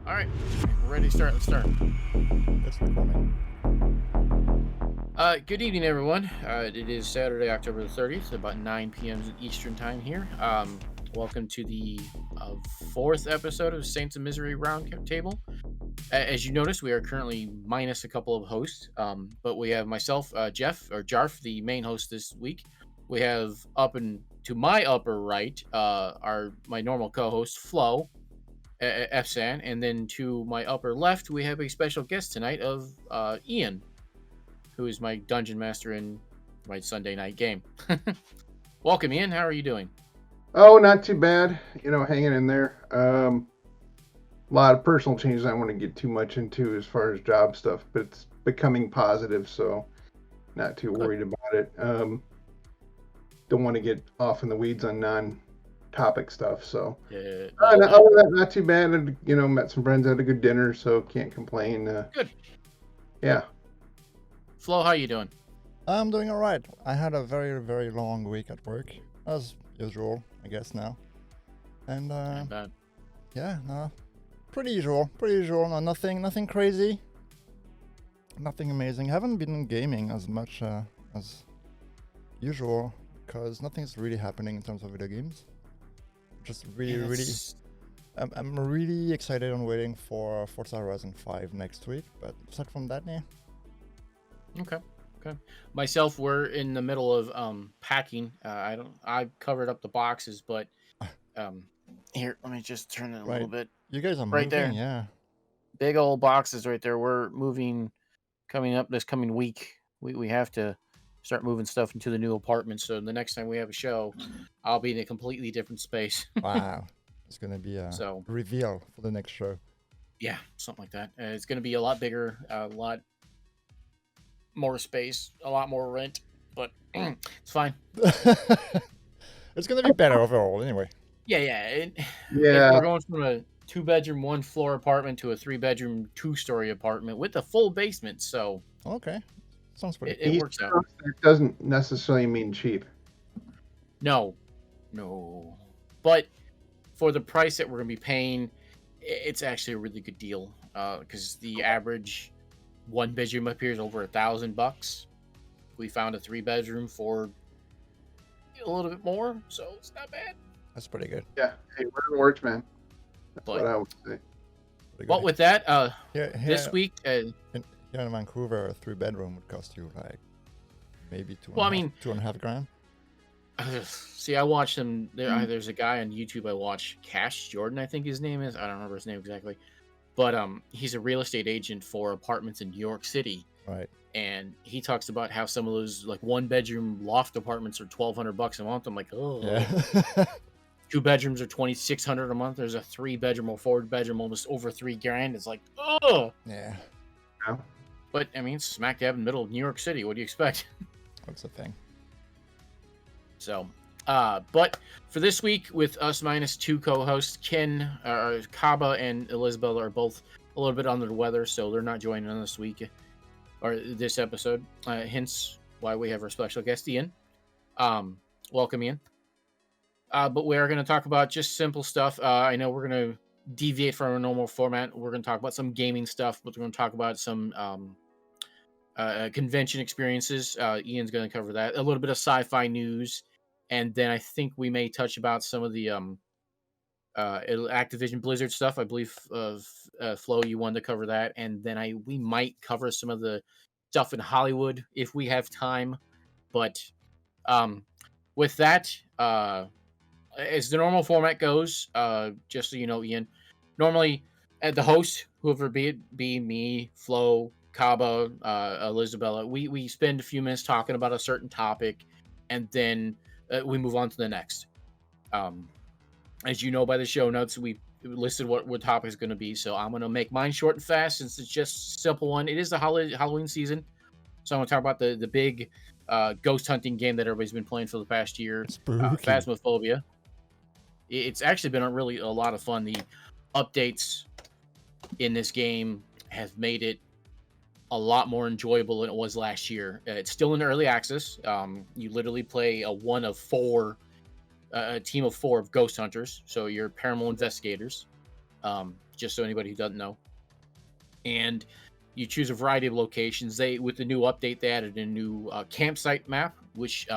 All right, we're ready to start. Let's start. It's recording. Good evening, everyone. It is Saturday, October the 30th, about 9 p.m. Eastern time here. Welcome to the fourth episode of Saints of Misery Roundtable. As you notice, we are currently minus a couple of hosts, but we have myself, Jeff, or Jarf, the main host this week. We have up and to my upper right, my normal co-host, Flo, Fsan, and then to my upper left, we have a special guest tonight of Ian, who is my dungeon master in my Sunday night game. Welcome, Ian. How are you doing? Oh, not too bad. Hanging in there. A lot of personal changes I want to get too much into as far as job stuff, but it's becoming positive, so not too worried about it. Don't want to get off in the weeds on non-topic stuff, so. Other than that, not too bad. Met some friends, had a good dinner, so can't complain. Good. Yeah. Flo, how you doing? I'm doing all right. I had a very, very long week at work, as usual, I guess now. And bad. yeah, no, pretty usual. No, nothing crazy, nothing amazing. Haven't been gaming as much as usual because nothing's really happening in terms of video games. Just really, I'm really excited and waiting for Forza Horizon 5 next week. But aside from that, yeah. Okay. Myself, we're in the middle of packing. I covered up the boxes, but here, let me just turn it a little bit. You guys are right moving, there. Yeah. Big old boxes right there. We're moving coming up this coming week. We have to start moving stuff into the new apartment. So the next time we have a show, I'll be in a completely different space. Wow. It's going to be a reveal for the next show. Yeah, something like that. It's going to be a lot bigger, a lot more space, a lot more rent, but it's fine. It's going to be better overall anyway. Yeah. We're going from a 2-bedroom, 1-floor apartment to a 3-bedroom, 2-story apartment with a full basement. So okay, sounds pretty. It works out. It doesn't necessarily mean cheap. No, but for the price that we're going to be paying, it's actually a really good deal. Because the average 1-bedroom up here is over $1,000. We found a 3-bedroom for a little bit more, so it's not bad. That's pretty good. Yeah, hey, whatever works, man. That's what I would say. But with that, this week here in Vancouver, a 3-bedroom would cost you like maybe $2.5 grand. See, I watched him. There's a guy on YouTube I watch, Cash Jordan, I think his name is. I don't remember his name exactly. But he's a real estate agent for apartments in New York City. Right. And he talks about how some of those like 1-bedroom loft apartments are $1,200 a month. I'm like, oh. Yeah. 2 bedrooms are $2,600 a month. There's a 3-bedroom or 4-bedroom, almost over $3,000. It's like, oh. Yeah. But I mean, smack dab in the middle of New York City. What do you expect? That's the thing. So, but for this week, with us minus 2 co-hosts, Kaba and Elizabeth are both a little bit under the weather, so they're not joining us this week or this episode. Hence why we have our special guest Ian. Welcome, Ian. But we are going to talk about just simple stuff. I know we're going to deviate from our normal format. We're going to talk about some gaming stuff, but we're going to talk about some convention experiences. Ian's going to cover that. A little bit of sci-fi news. And then I think we may touch about some of the Activision Blizzard stuff. I believe, Flo, you wanted to cover that. And then we might cover some of the stuff in Hollywood if we have time. But with that, as the normal format goes, just so you know, Ian, normally the host, whoever be me, Flo, Kaba, Elizabeth, we spend a few minutes talking about a certain topic, and then we move on to the next. As you know by the show notes, we listed what topic is going to be, so I'm going to make mine short and fast since it's just a simple one. It is the Halloween season, so I'm going to talk about the big ghost hunting game that everybody's been playing for the past year, Phasmophobia. It's actually been a lot of fun. The updates in this game have made it a lot more enjoyable than it was last year. It's still in early access. You literally play a team of 4 of ghost hunters, so you're paranormal investigators. just so anybody who doesn't know. And you choose a variety of locations. With the new update, they added a new campsite map, which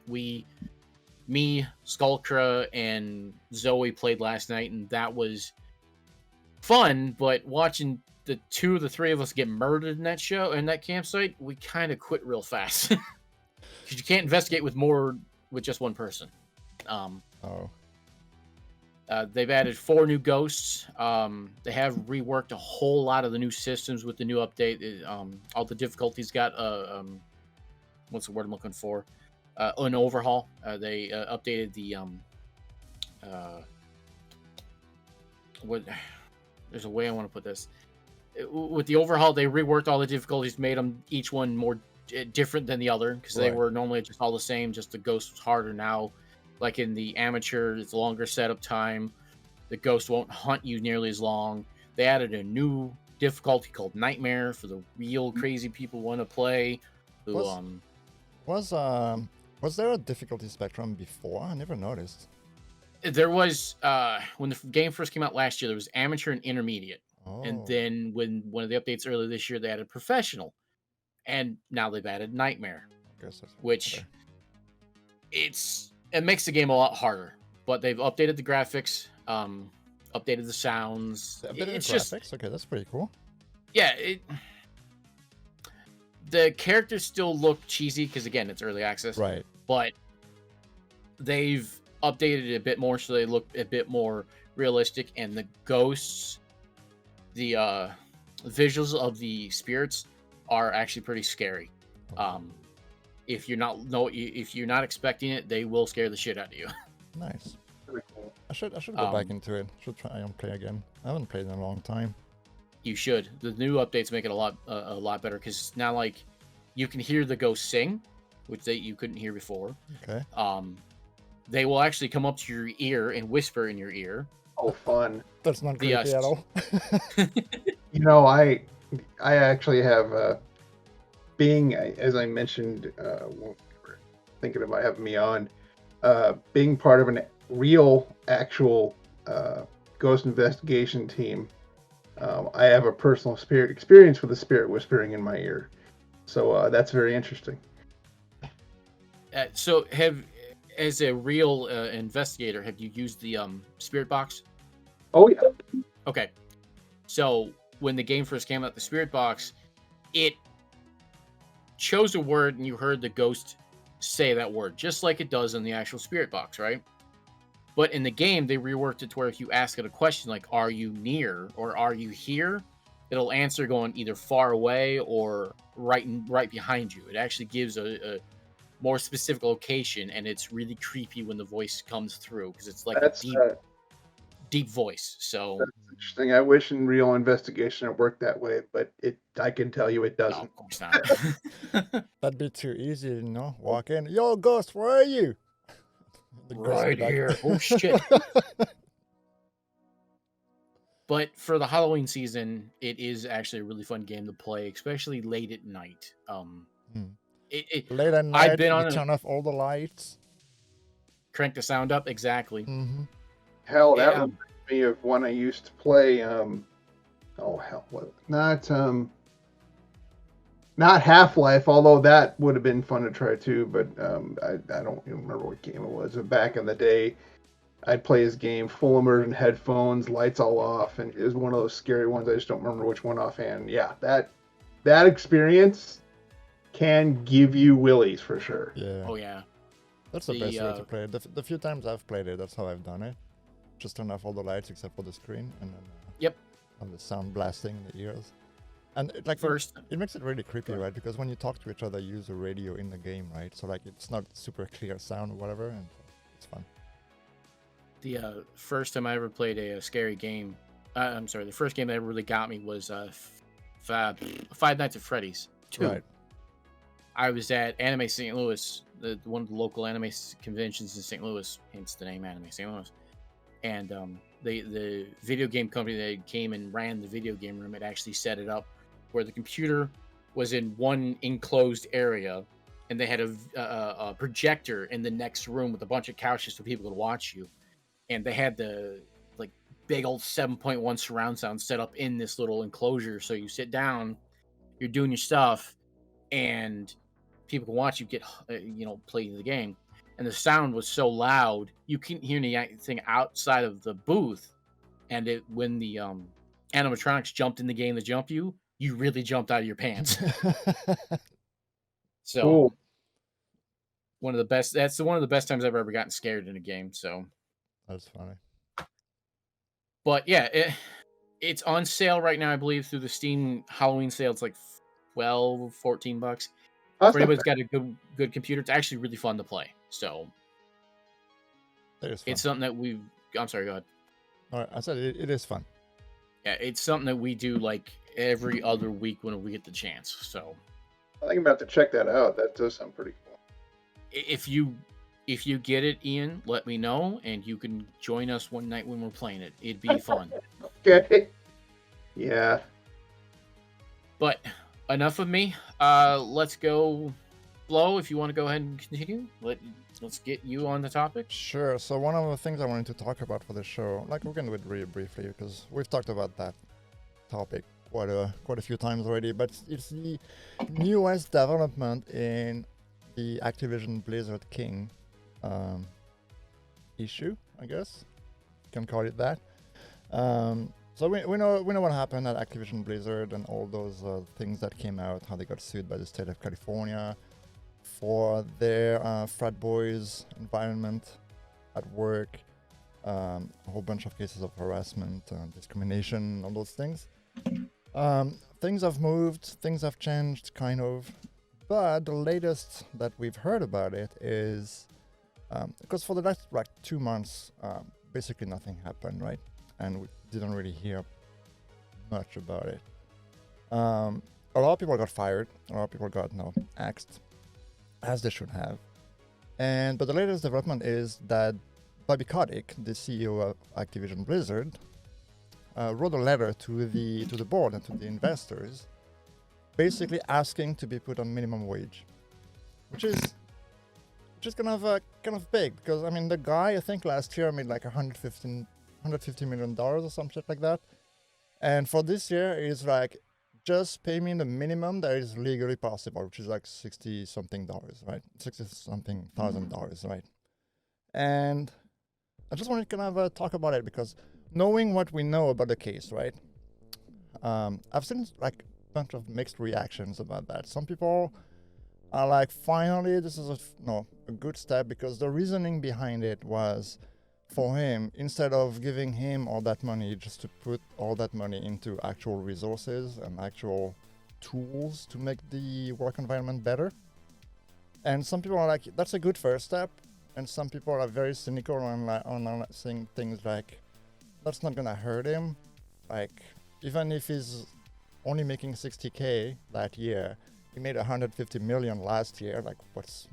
me, Skullcra, and Zoe played last night, and that was fun. But watching the two of the three of us get murdered in that campsite, we kind of quit real fast because you can't investigate with just one person. They've added 4 new ghosts. They have reworked a whole lot of the new systems with the new update. All the difficulties got what's the word I'm looking for? An overhaul. They updated the there's a way I want to put this. With the overhaul, they reworked all the difficulties, made them each one more different than the other, because they were normally just all the same. Just the ghost was harder now. Like in the amateur, it's longer setup time. The ghost won't hunt you nearly as long. They added a new difficulty called Nightmare for the real crazy people who want to play. Was there a difficulty spectrum before? I never noticed. There was when the game first came out last year. There was amateur and intermediate, and then when one of the updates earlier this year, they added professional, and now they've added Nightmare, which it makes the game a lot harder. But they've updated the graphics, updated the sounds. It's just okay. That's pretty cool. Yeah, the characters still look cheesy because again, it's early access, right? But they've updated it a bit more so they look a bit more realistic, and the ghosts, the visuals of the spirits are actually pretty scary. If you're not expecting it, they will scare the shit out of you. Nice. I should go back into it. Should try and play again. I haven't played in a long time. You should. The new updates make it a lot better because now like you can hear the ghosts sing, which you couldn't hear before. Okay. They will actually come up to your ear and whisper in your ear. Oh, fun! That's not creepy at all. I actually have being, as I mentioned, when we were thinking about having me on, being part of a real, actual ghost investigation team. I have a personal experience with a spirit whispering in my ear, so that's very interesting. So as a real investigator, have you used the spirit box? Oh yeah. Okay. So when the game first came out, the spirit box, it chose a word and you heard the ghost say that word, just like it does in the actual spirit box, right? But in the game, they reworked it to where if you ask it a question like, are you near or are you here? It'll answer going either far away or right behind you. It actually gives a more specific location, and it's really creepy when the voice comes through because it's like deep voice. So that's interesting. I wish in real investigation it worked that way, but I can tell you it doesn't. No, of course not. That'd be too easy, walk in, yo ghost, where are you? Right here. Oh shit. But for the Halloween season, it is actually a really fun game to play, especially late at night. Late at night, turn off all the lights. Crank the sound up, exactly. Mm-hmm. Hell, that reminds me of when I used to play. Not Half-Life, although that would have been fun to try too. But I don't even remember what game it was. But back in the day, I'd play his game full immersion headphones, lights all off, and it was one of those scary ones. I just don't remember which one offhand. Yeah, that experience can give you willies for sure. Yeah. Oh yeah. That's the best way to play it. The few times I've played it, that's how I've done it. Just turn off all the lights except for the screen, and then have the sound blasting in the ears. And it makes it really creepy, right? Because when you talk to each other, you use a radio in the game, right? So like it's not super clear sound or whatever, and it's fun. The first time I ever played a scary game, the first game that ever really got me was Five Nights at Freddy's 2. Right. I was at Anime St. Louis, one of the local anime conventions in St. Louis, hence the name Anime St. Louis. And the video game company that came and ran the video game room had actually set it up where the computer was in one enclosed area, and they had a projector in the next room with a bunch of couches so people could watch you. And they had the big old 7.1 surround sound set up in this little enclosure. So you sit down, you're doing your stuff, and people can watch you play the game. And the sound was so loud, you couldn't hear anything outside of the booth. And when the animatronics jumped in the game to jump you, you really jumped out of your pants. So Cool. one of the best. That's one of the best times I've ever gotten scared in a game. So That's funny. But yeah, it's on sale right now, I believe, through the Steam Halloween sale. It's like $12, $14. That's For not anybody's bad. got a good computer, it's actually really fun to play. So It is fun. it's something that I'm sorry, go ahead. All right, I said it is fun. Yeah, it's something that we do like every other week when we get the chance. So I think I'm about to check that out. That does sound pretty cool. if you get it, Ian, let me know, and you can join us one night when we're playing it. It'd be fun. Okay. Yeah. But enough of me. Let's go, Flo. If you want to go ahead and continue, let's get you on the topic. Sure. So one of the things I wanted to talk about for the show, like we're gonna do it really briefly because we've talked about that topic quite a few times already, but it's the newest development in the Activision Blizzard King issue, I guess you can call it that. So we know what happened at Activision Blizzard and all those things that came out, how they got sued by the state of California for their frat boys environment at work, a whole bunch of cases of harassment, discrimination, all those things. Things have moved, things have changed, kind of. But the latest that we've heard about it is because for the last 2 months, basically nothing happened, right? And we didn't really hear much about it. A lot of people got fired. A lot of people got axed, as they should have. But the latest development is that Bobby Kotick, the CEO of Activision Blizzard, wrote a letter to the board and to the investors, basically asking to be put on minimum wage, which is kind of big because I mean the guy I think last year made like $150 million or some shit like that, and for this year is like just pay me the minimum that is legally possible, which is like $60 something, right? $60 something thousand, right? And I just wanted to kind of talk about it because knowing what we know about the case, right? I've seen like a bunch of mixed reactions about that. Some people are like, finally, this is a good step because the reasoning behind it was for him, instead of giving him all that money, just to put all that money into actual resources and actual tools to make the work environment better. And some people are like, that's a good first step. And some people are very cynical on saying things like, that's not gonna hurt him. Like, even if he's only making $60K that year, he made $150 million last year. Like, what's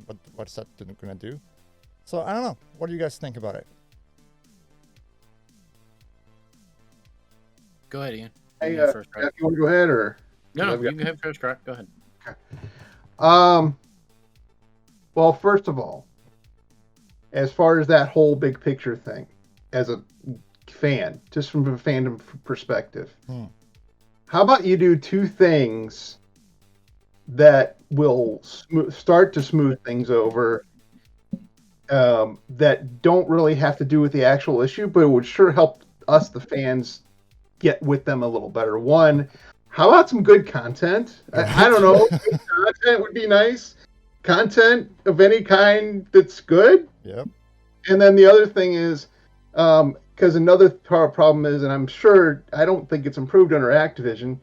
that gonna do? So I don't know. What do you guys think about it? Go ahead, Ian. Hey, You first, Jeff, you want to go ahead or? No, I've you got- can have first crack. Go ahead. Well, first of all, as far as that whole big picture thing, as a fan, just from a fandom perspective, how about you do two things that will start to smooth things over, that don't really have to do with the actual issue, but it would sure help us, the fans, get with them a little better. One, how about some good content? I don't know. Good content would be nice. Content of any kind that's good. Yep. And then the other thing is, because another problem is, and I'm sure, I don't think it's improved under Activision,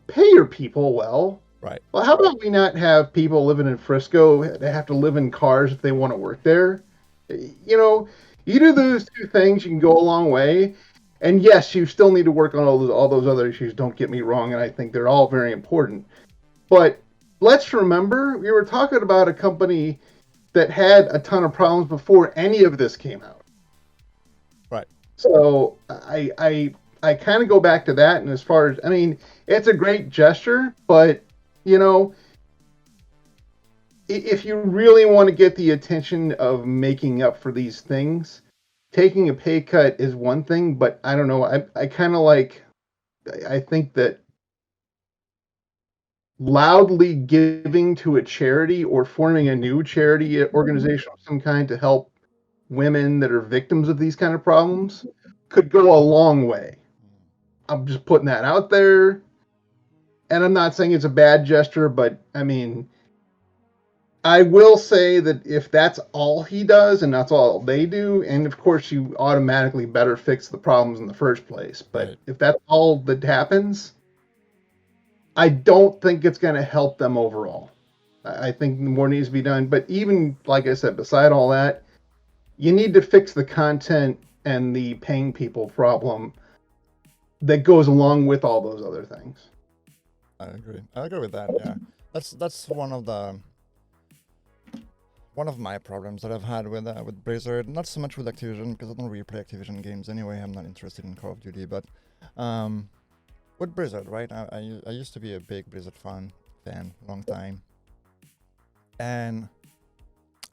pay your people well. Right. Well, how about we not have people living in Frisco that have to live in cars if they want to work there? You know, you do those two things, you can go a long way. And yes, you still need to work on all those other issues, don't get me wrong, and I think they're all very important. But let's remember, we were talking about a company that had a ton of problems before any of this came out. Right. So I kind of go back to that, and as far as, I mean, it's a great gesture, but, you know, if you really want to get the attention of making up for these things, taking a pay cut is one thing, but I don't know. I kind of like. I think that loudly giving to a charity or forming a new charity organization of some kind to help women that are victims of these kind of problems could go a long way. I'm just putting that out there. And I'm not saying it's a bad gesture, but I mean, I will say that if that's all he does and that's all they do, and of course you automatically better fix the problems in the first place. But Right. if that's all that happens, I don't think it's going to help them overall. I think more needs to be done. But even, like I said, beside all that, you need to fix the content and the paying people problem that goes along with all those other things. I agree. I agree with that. Yeah, that's one of my problems that I've had with Blizzard. Not so much with Activision, because I don't really play Activision games anyway. I'm not interested in Call of Duty, but with Blizzard, right? I used to be a big Blizzard fan, long time, and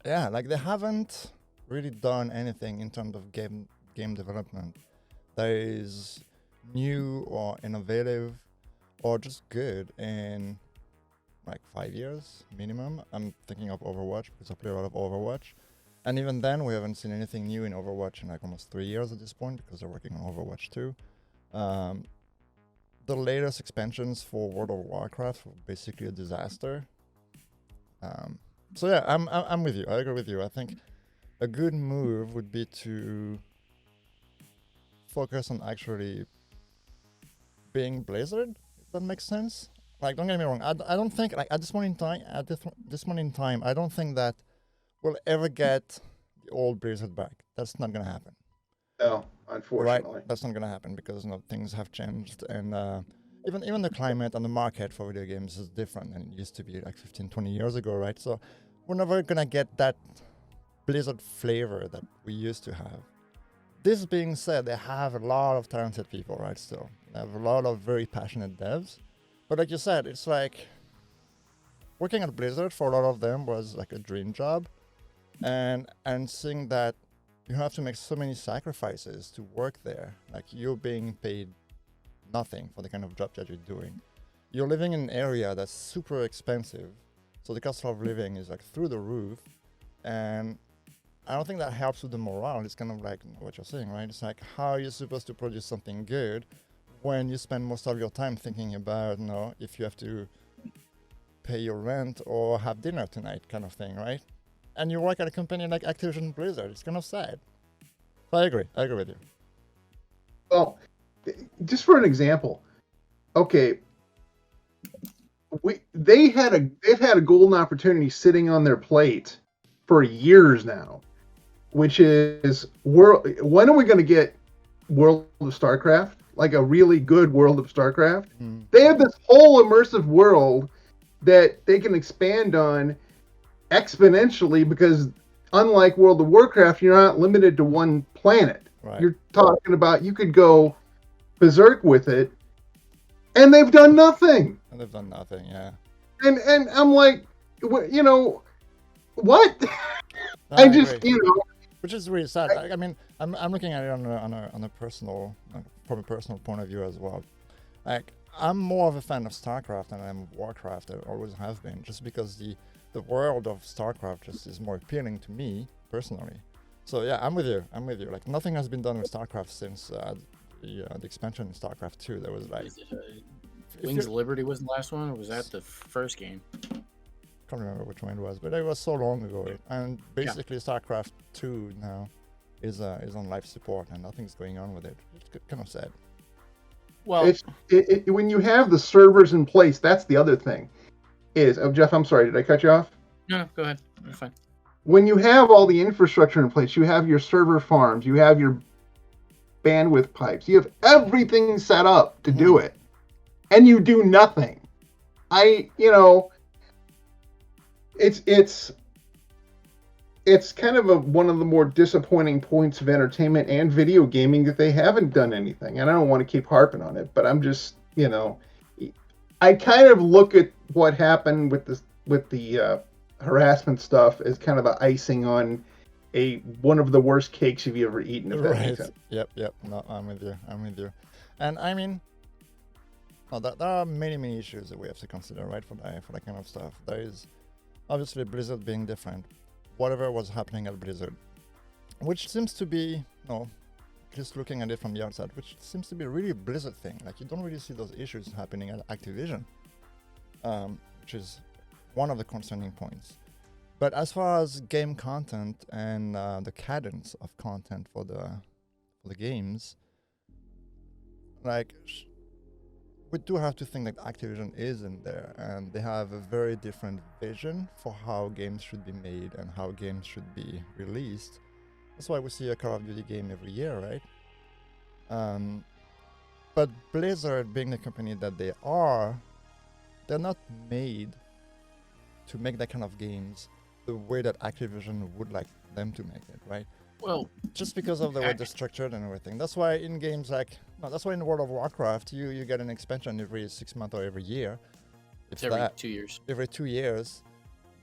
yeah, like they haven't really done anything in terms of game development that is new or innovative or just good in like 5 years minimum. I'm thinking of Overwatch because I play a lot of Overwatch, and even then we haven't seen anything new in Overwatch in like almost 3 years at this point because they're working on Overwatch 2. The latest expansions for World of Warcraft were basically a disaster. So yeah, I'm with you. I agree with you. I think a good move would be to focus on actually being Blizzard, if that makes sense. Like, don't get me wrong. I don't think, like, at this moment in time, I don't think that we'll ever get the old Blizzard back. That's not gonna happen. No, unfortunately. Right? That's not gonna happen because things have changed, and even the climate and the market for video games is different than it used to be like 15, 20 years ago, right? So we're never gonna get that Blizzard flavor that we used to have. This being said, they have a lot of talented people, right? Still, they have a lot of very passionate devs. But like you said, it's like working at Blizzard for a lot of them was like a dream job, and seeing that you have to make so many sacrifices to work there. Like, you're being paid nothing for the kind of job that you're doing. You're living in an area that's super expensive, so the cost of living is like through the roof, and I don't think that helps with the morale. It's kind of like what you're saying, right? It's like, how are you supposed to produce something good when you spend most of your time thinking about, if you have to pay your rent or have dinner tonight, kind of thing, right? And you work at a company like Activision Blizzard. It's kind of sad. So I agree with you. Well, just for an example, okay, they've had a golden opportunity sitting on their plate for years now, which is, when are we going to get World of StarCraft? Like a really good World of StarCraft? They have this whole immersive world that they can expand on exponentially, because unlike World of Warcraft, you're not limited to one planet. Right. You're talking about, you could go berserk with it, and they've done nothing. And they've done nothing, yeah. And I'm like, what? No, I just, agree. Which is really sad. I mean, I'm looking at it on a personal, from a personal point of view as well. Like, I'm more of a fan of StarCraft than I'm of Warcraft. I always have been, just because the world of StarCraft just is more appealing to me personally. So yeah, I'm with you. Like, nothing has been done with StarCraft since the expansion in StarCraft 2. There was like Wings of Liberty was the last one, or was that the first game? Can't remember which one it was, but it was so long ago. And basically, StarCraft 2 now is on life support, and nothing's going on with it. It's kind of sad. Well, when you have the servers in place, that's the other thing. Jeff, I'm sorry, did I cut you off? No, go ahead. You're fine. When you have all the infrastructure in place, you have your server farms, you have your bandwidth pipes, you have everything set up to do it, and you do nothing. It's kind of one of the more disappointing points of entertainment and video gaming that they haven't done anything. And I don't want to keep harping on it, but I'm just, I kind of look at what happened with the harassment stuff as kind of the icing on one of the worst cakes you've ever eaten, if that makes Right. sense. Yep. No, I'm with you. And I mean, there are many issues that we have to consider, right, for that kind of stuff. There is obviously Blizzard being different. Whatever was happening at Blizzard, which seems to be, just looking at it from the outside, which seems to be really a Blizzard thing. Like, you don't really see those issues happening at Activision, which is one of the concerning points. But as far as game content and the cadence of content for the games, like, we do have to think that Activision is in there, and they have a very different vision for how games should be made and how games should be released. That's why we see a Call of Duty game every year, right? But Blizzard, being the company that they are, they're not made to make that kind of games the way that Activision would like them to make it, right? Well, Just because of the way they're structured and everything. That's why in games that's why in World of Warcraft you get an expansion every 6 months or every year. it's every 2 years. Every 2 years,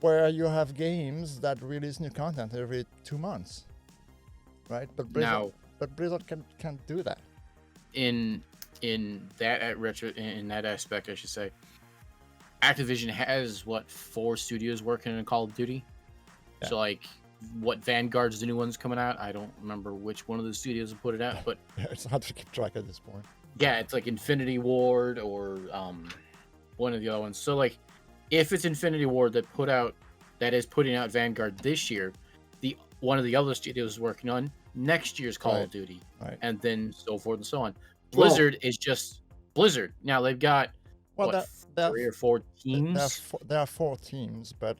where you have games that release new content every 2 months, right? But Blizzard can't do that. In that aspect, I should say, Activision has 4 studios working in Call of Duty. Yeah. So like, what Vanguard's the new one's coming out? I don't remember which one of the studios will put it out, but Yeah, it's hard to keep track at this point. yeah, it's like Infinity Ward or one of the other ones. So like, if it's Infinity Ward that is putting out Vanguard this year, one of the other studios is working on next year's Call of Duty, Right. and then so forth and so on. Blizzard is just Blizzard. Now they've got 3 or 4 teams. There are 4 teams, but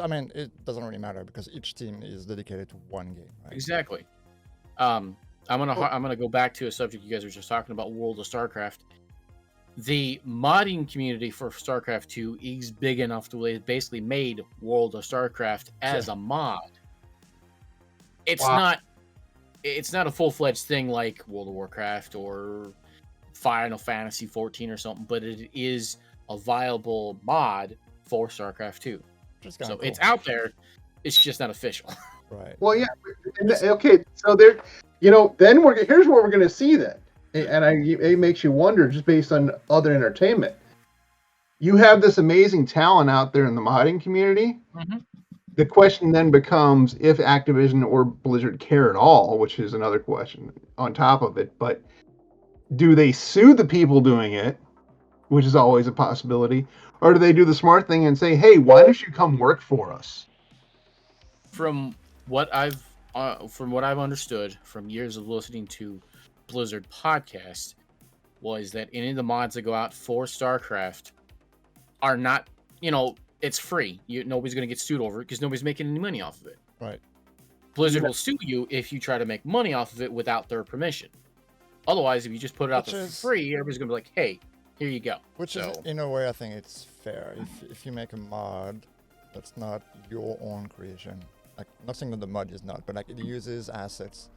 I mean, it doesn't really matter because each team is dedicated to one game, right? Exactly. I'm gonna go back to a subject you guys were just talking about, World of StarCraft. The modding community for StarCraft 2 is big enough to where they basically made World of StarCraft as a mod. It's not a full-fledged thing like World of Warcraft or Final Fantasy 14 or something, but it is a viable mod for StarCraft 2. So it's out there, it's just not official. Right. Well, yeah. Okay, so then here's what we're going to see then, and it makes you wonder just based on other entertainment. You have this amazing talent out there in the modding community. Mm-hmm. The question then becomes if Activision or Blizzard care at all, which is another question on top of it. But do they sue the people doing it, which is always a possibility, or do they do the smart thing and say, "Hey, why don't you come work for us?" From what I've understood from years of listening to Blizzard podcasts, was that any of the mods that go out for StarCraft are not, it's free. Nobody's going to get sued over it because nobody's making any money off of it. Right. Blizzard will sue you if you try to make money off of it without their permission. Otherwise, if you just put it out there for free, everybody's going to be like, hey, here you go. Which is, in a way, I think it's fair. If you make a mod that's not your own creation, like, not saying that the mod is not, but like, it uses assets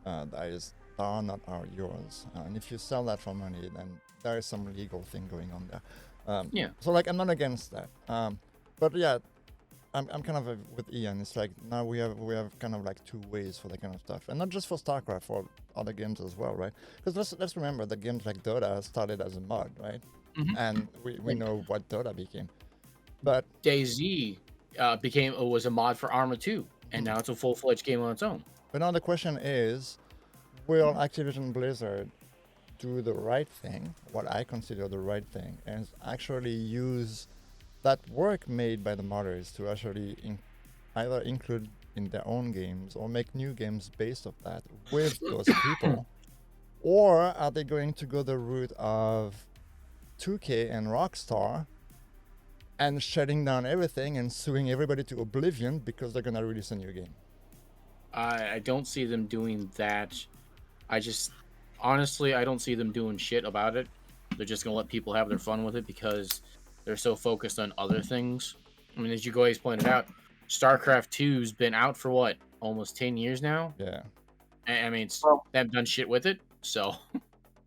that are not yours. And if you sell that for money, then there is some legal thing going on there. Yeah. So like, I'm not against that. But yeah, I'm kind of with Ian. It's like now we have kind of like 2 ways for that kind of stuff, and not just for StarCraft, for other games as well, right? Because let's remember that games like Dota started as a mod, right? Mm-hmm. And we know what Dota became. But DayZ was a mod for Arma 2, and now it's a full-fledged game on its own. But now the question is, will Activision Blizzard do the right thing, what I consider the right thing, and actually use that work made by the modders to actually either include in their own games or make new games based off that with those people? Or are they going to go the route of 2K and Rockstar and shutting down everything and suing everybody to oblivion because they're going to release a new game? I don't see them doing that. Honestly, I don't see them doing shit about it. They're just going to let people have their fun with it because they're so focused on other things. I mean, as you guys pointed out, StarCraft 2's been out for what, almost 10 years now? Yeah. I mean, they haven't done shit with it, so.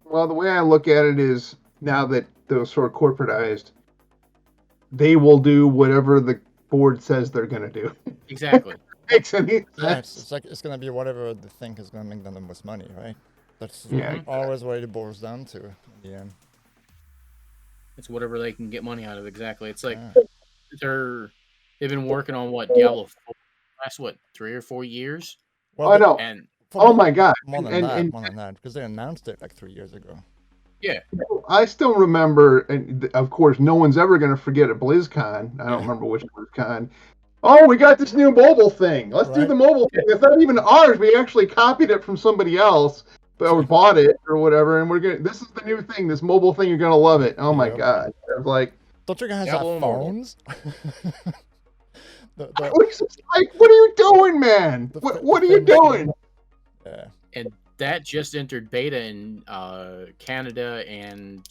Well, the way I look at it is, now that those sort of corporatized, they will do whatever the board says they're going to do. Exactly. makes any Yeah, sense. it's like it's gonna be whatever they think is gonna make them the most money, right? That's Yeah. always what it boils down to in the end. It's whatever they can get money out of. Exactly. It's like Yeah. they've been working on what Diablo 4 last 3 or 4 years, Well, Oh no. and for Oh my God. more than And more than that, because they announced it like 3 years ago. yeah, I still remember, and of course, no one's ever going to forget at BlizzCon. I don't Yeah. remember which BlizzCon. Oh, we got this new mobile thing. Let's do Right. the mobile thing. It's not even ours. We actually copied it from somebody else, but we bought it or whatever. And we're gonna. This is the new thing. This mobile thing. You're gonna love it. Oh my Yep. God. I was like, Don't you guys Diablo have Immortal. phones? the, I was just like, what are you doing, man? The What the are you famous doing? meme. Yeah. and that just entered beta in Canada and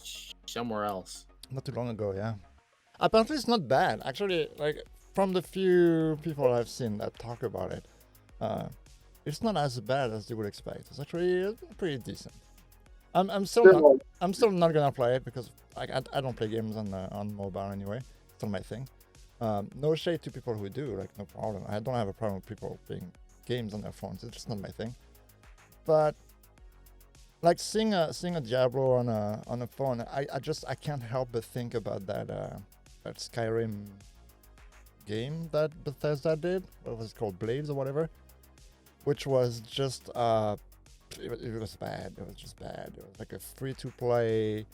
somewhere else. Not too long ago, yeah. Apparently, it's not bad. Actually, like from the few people I've seen that talk about it, it's not as bad as you would expect. It's actually pretty decent. I'm still not gonna play it because I don't play games on mobile anyway. It's not my thing. No shade to people who do, like no problem. I don't have a problem with people playing games on their phones. It's just not my thing. But like seeing a Diablo on a phone, I can't help but think about that Skyrim game that Bethesda did. What was it called, Blades or whatever? Which was just it was bad. It was just bad. It was like a free to play,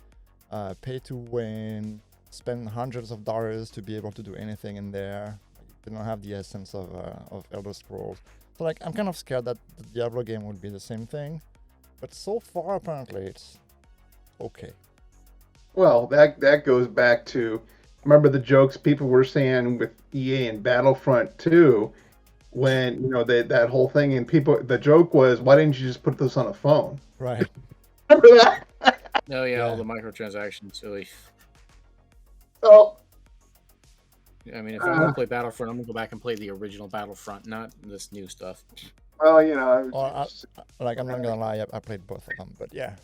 pay to win, spend hundreds of dollars to be able to do anything in there. They don't have the essence of Elder Scrolls. So like I'm kind of scared that the Diablo game would be the same thing. But so far, apparently, it's okay. Well, that goes back to, remember the jokes people were saying with EA and Battlefront 2 when that whole thing, and the joke was, why didn't you just put this on a phone? Right. Remember that? Oh yeah, all Yeah. the microtransactions. Silly. Oh, I mean, if I'm gonna play Battlefront, I'm gonna go back and play the original Battlefront, not this new stuff. well, Like I'm not gonna lie, I played both of them, but yeah.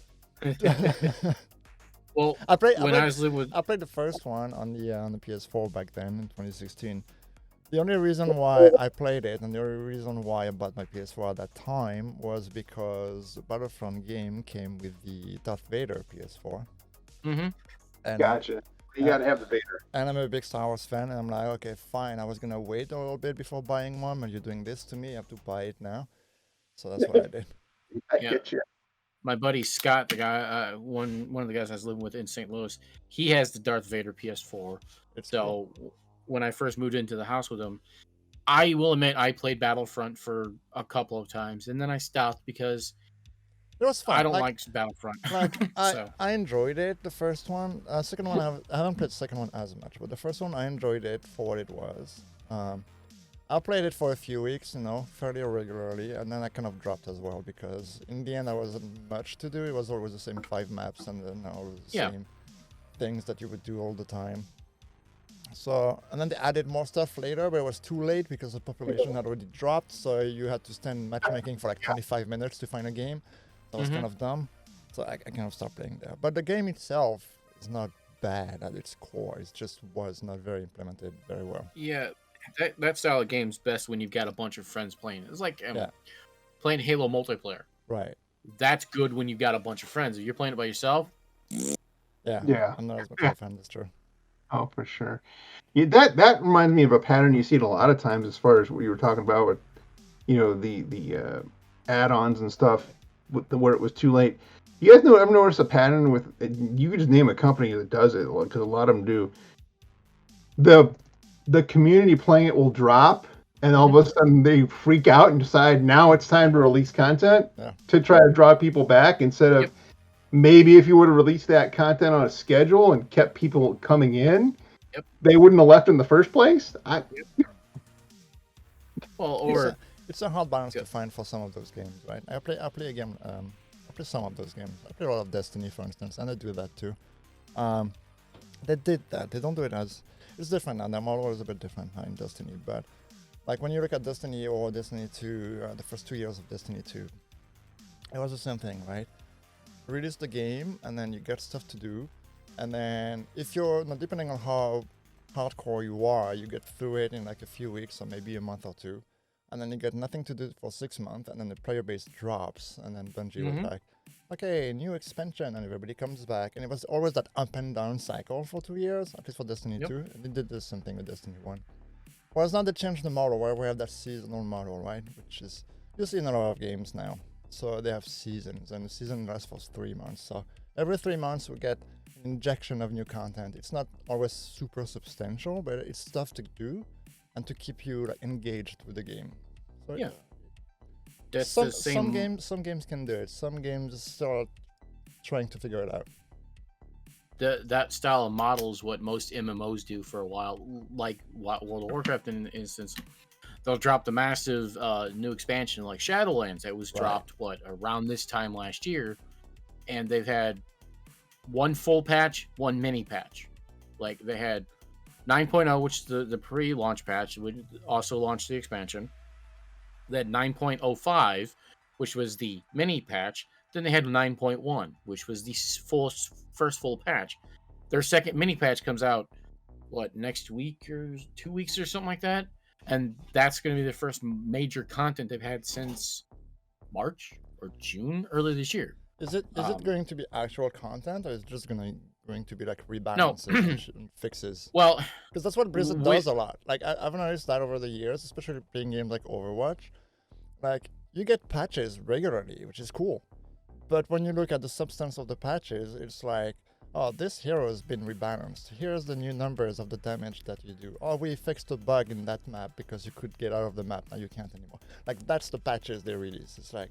Well, I played the first one on the PS4 back then in 2016. The only reason why I played it and the only reason why I bought my PS4 at that time was because the Battlefront game came with the Darth Vader PS4. Mm-hmm. And gotcha. You got to have the Vader. And I'm a big Star Wars fan, and I'm like, okay, fine. I was gonna wait a little bit before buying one, but you're doing this to me. I have to buy it now. So that's what I did. I Yeah. get you. My buddy Scott, the guy, one of the guys I was living with in St. Louis, he has the Darth Vader PS4. So when I first moved into the house with him, I will admit I played Battlefront for a couple of times, and then I stopped because it was fun. I don't like Battlefront. Like So. I enjoyed it, the first one. Second one I haven't played the second one as much, but the first one I enjoyed it for what it was. I played it for a few weeks, fairly regularly, and then I kind of dropped as well because in the end there wasn't much to do. It was always the same 5 maps and then always the same things that you would do all the time. So, and then they added more stuff later, but it was too late because the population had already dropped, so you had to stand matchmaking for like 25 minutes to find a game. That was kind of dumb. So I kind of stopped playing there. But the game itself is not bad at its core. It just was not very implemented very well. Yeah, that style of game's best when you've got a bunch of friends playing. It's like playing Halo multiplayer. Right. That's good when you've got a bunch of friends. If you're playing it by yourself, Yeah. I'm not as much of a fan. That's true. Oh, for sure. Yeah, that reminds me of a pattern you see it a lot of times as far as what you were talking about with, the add-ons and stuff, where it was too late. You guys ever notice a pattern with? You can just name a company that does it, because a lot of them do. The community playing it will drop, and all of a sudden they freak out and decide now it's time to release content to try to draw people back instead of maybe if you would have released that content on a schedule and kept people coming in, they wouldn't have left in the first place. It's a hard balance to find for some of those games, right? I play a game. I play some of those games. I play a lot of Destiny, for instance, and I do that too. They did that. They don't do it as it's different now. The model is a bit different in Destiny, but like when you look at Destiny or Destiny 2, the first 2 years of Destiny 2, it was the same thing, right? Release the game, and then you get stuff to do, and then if you're depending on how hardcore you are, you get through it in like a few weeks or maybe a month or two, and then you get nothing to do for 6 months, and then the player base drops, and then Bungie was Mhm. like, okay, new expansion, and everybody comes back, and it was always that up and down cycle for 2 years, at least for Destiny Yep. 2, and they did the same thing with Destiny 1. Whereas now they changed the model, where we have that seasonal model, right, which is you see in a lot of games now. So they have seasons, and the season lasts for 3 months. So every 3 months we get an injection of new content. It's not always super substantial, but it's stuff to do and to keep you like engaged with the game. So Yeah. That's some the same. some games can do it. Some games start trying to figure it out. That style of model is what most MMOs do for a while. Like World of Warcraft, in instance, they'll drop the massive new expansion like Shadowlands that was Right. dropped around this time last year, and they've had one full patch, one mini patch. Like they had 9.0, which is the pre-launch patch, would also launch the expansion. They had 9.05, which was the mini patch. Then they had 9.1, which was the first full patch. Their second mini patch comes out next week or 2 weeks or something like that, and that's going to be the first major content they've had since March or June earlier this year. Is it going to be actual content, or is it just going to be like No. rebalances and fixes? Well, Because that's what Blizzard with- does a lot. Like I've noticed that over the years, especially playing games like Overwatch. Like you get patches regularly, which is cool. But when you look at the substance of the patches, it's like, oh, this hero has been rebalanced. Here's the new numbers of the damage that you do. Oh, we fixed a bug in that map because you could get out of the map, now you can't anymore. Like that's the patches they release. It's like,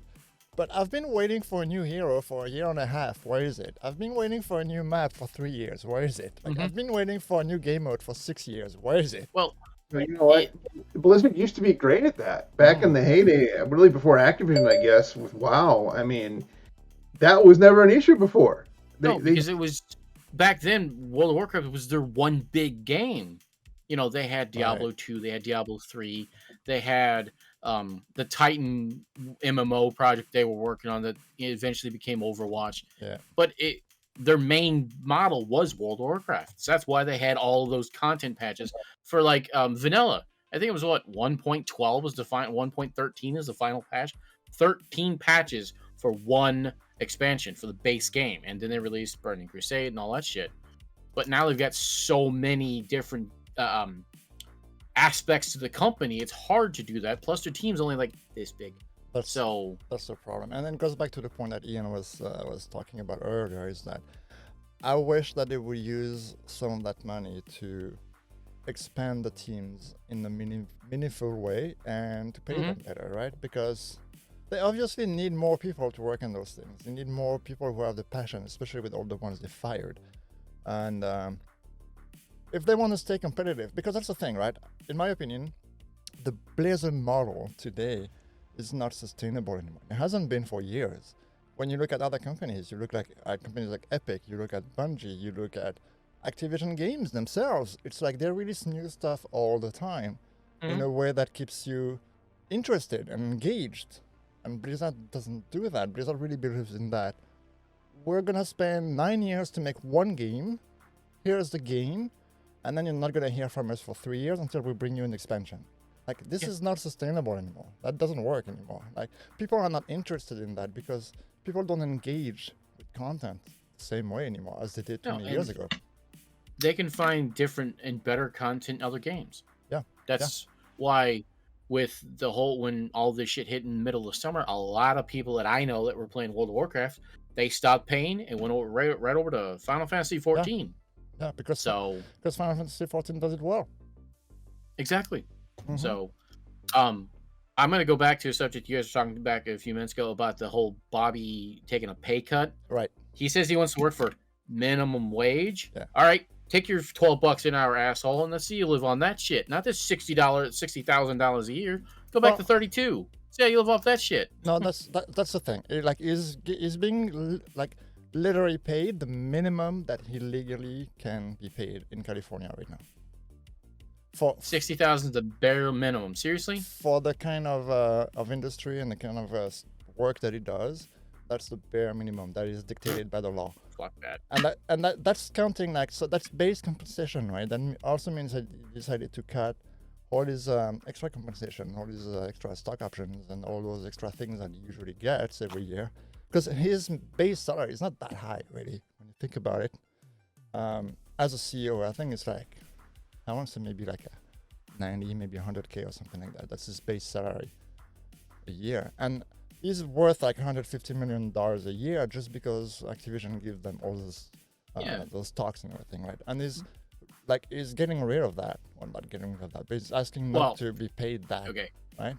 but I've been waiting for a new hero for a year and a half. Where is it? I've been waiting for a new map for 3 years. Where is it? Like I've been waiting for a new game mode for 6 years. Where is it? well, But you know what? Blizzard used to be great at that back in the heyday, really before Activision, I guess, with WoW. I mean, that was never an issue before. because it was back then. World of Warcraft was their one big game. You know, they had Diablo 2, they had Diablo 3, they had the Titan MMO project they were working on that eventually became Overwatch. Yeah. But their main model was World of Warcraft. So that's why they had all of those content patches for like vanilla. I think it was 1.12 was the final, 1.13 is the final patch. 13 patches for one expansion for the base game, and then they released Burning Crusade and all that shit. But now they've got so many different aspects to the company, it's hard to do that. Plus, their team's only like this big. That's So that's the problem. And then it goes back to the point that Ian was talking about earlier, is that I wish that they would use some of that money to expand the teams in a meaningful way and to pay them better, right? Because they obviously need more people to work on those things. They need more people who have the passion, especially with all the ones they fired. And if they want to stay competitive, because that's the thing, right? In my opinion, the Blizzard model today is not sustainable anymore. It hasn't been for years. When you look at other companies, you look at companies like Epic, you look at Bungie, you look at Activision Games themselves. It's like they release new stuff all the time in a way that keeps you interested and engaged. And Blizzard doesn't do that. Blizzard really believes in that. We're gonna spend 9 years to make one game. Here's the game, and then you're not gonna hear from us for 3 years until we bring you an expansion. Like this is not sustainable anymore. That doesn't work anymore. Like people are not interested in that because people don't engage with content the same way anymore as they did 20 years ago. They can find different and better content in other games. Yeah. That's why with the whole, when all this shit hit in the middle of summer, a lot of people that I know that were playing World of Warcraft, they stopped paying and went over right over to Final Fantasy 14. Yeah, because Final Fantasy 14 does it well. Exactly. So, I'm going to go back to a subject you guys were talking back a few minutes ago about the whole Bobby taking a pay cut. Right. He says he wants to work for minimum wage. Yeah. All right, take your $12 an hour, asshole, and let's see you live on that shit. Not this $60,000 a year. Go back to 32. See how you live off that shit. No, that's the thing. He's being literally paid the minimum that he legally can be paid in California right now. For 60,000 is the bare minimum. Seriously? For the kind of industry and the kind of work that he does, that's the bare minimum that is dictated by the law. Fuck that. And that's counting so that's base compensation, right? That also means that he decided to cut all these extra compensation, all these extra stock options, and all those extra things that he usually gets every year. Because his base salary is not that high, really, when you think about it. As a CEO, I think it's like, I want to say maybe like a 90, maybe 100K or something like that. That's his base salary a year. And he's worth like $150 million a year just because Activision gives them all those stocks and everything, right? And he's getting rid of that. Well, not getting rid of that, but he's asking not to be paid that. Okay. Right?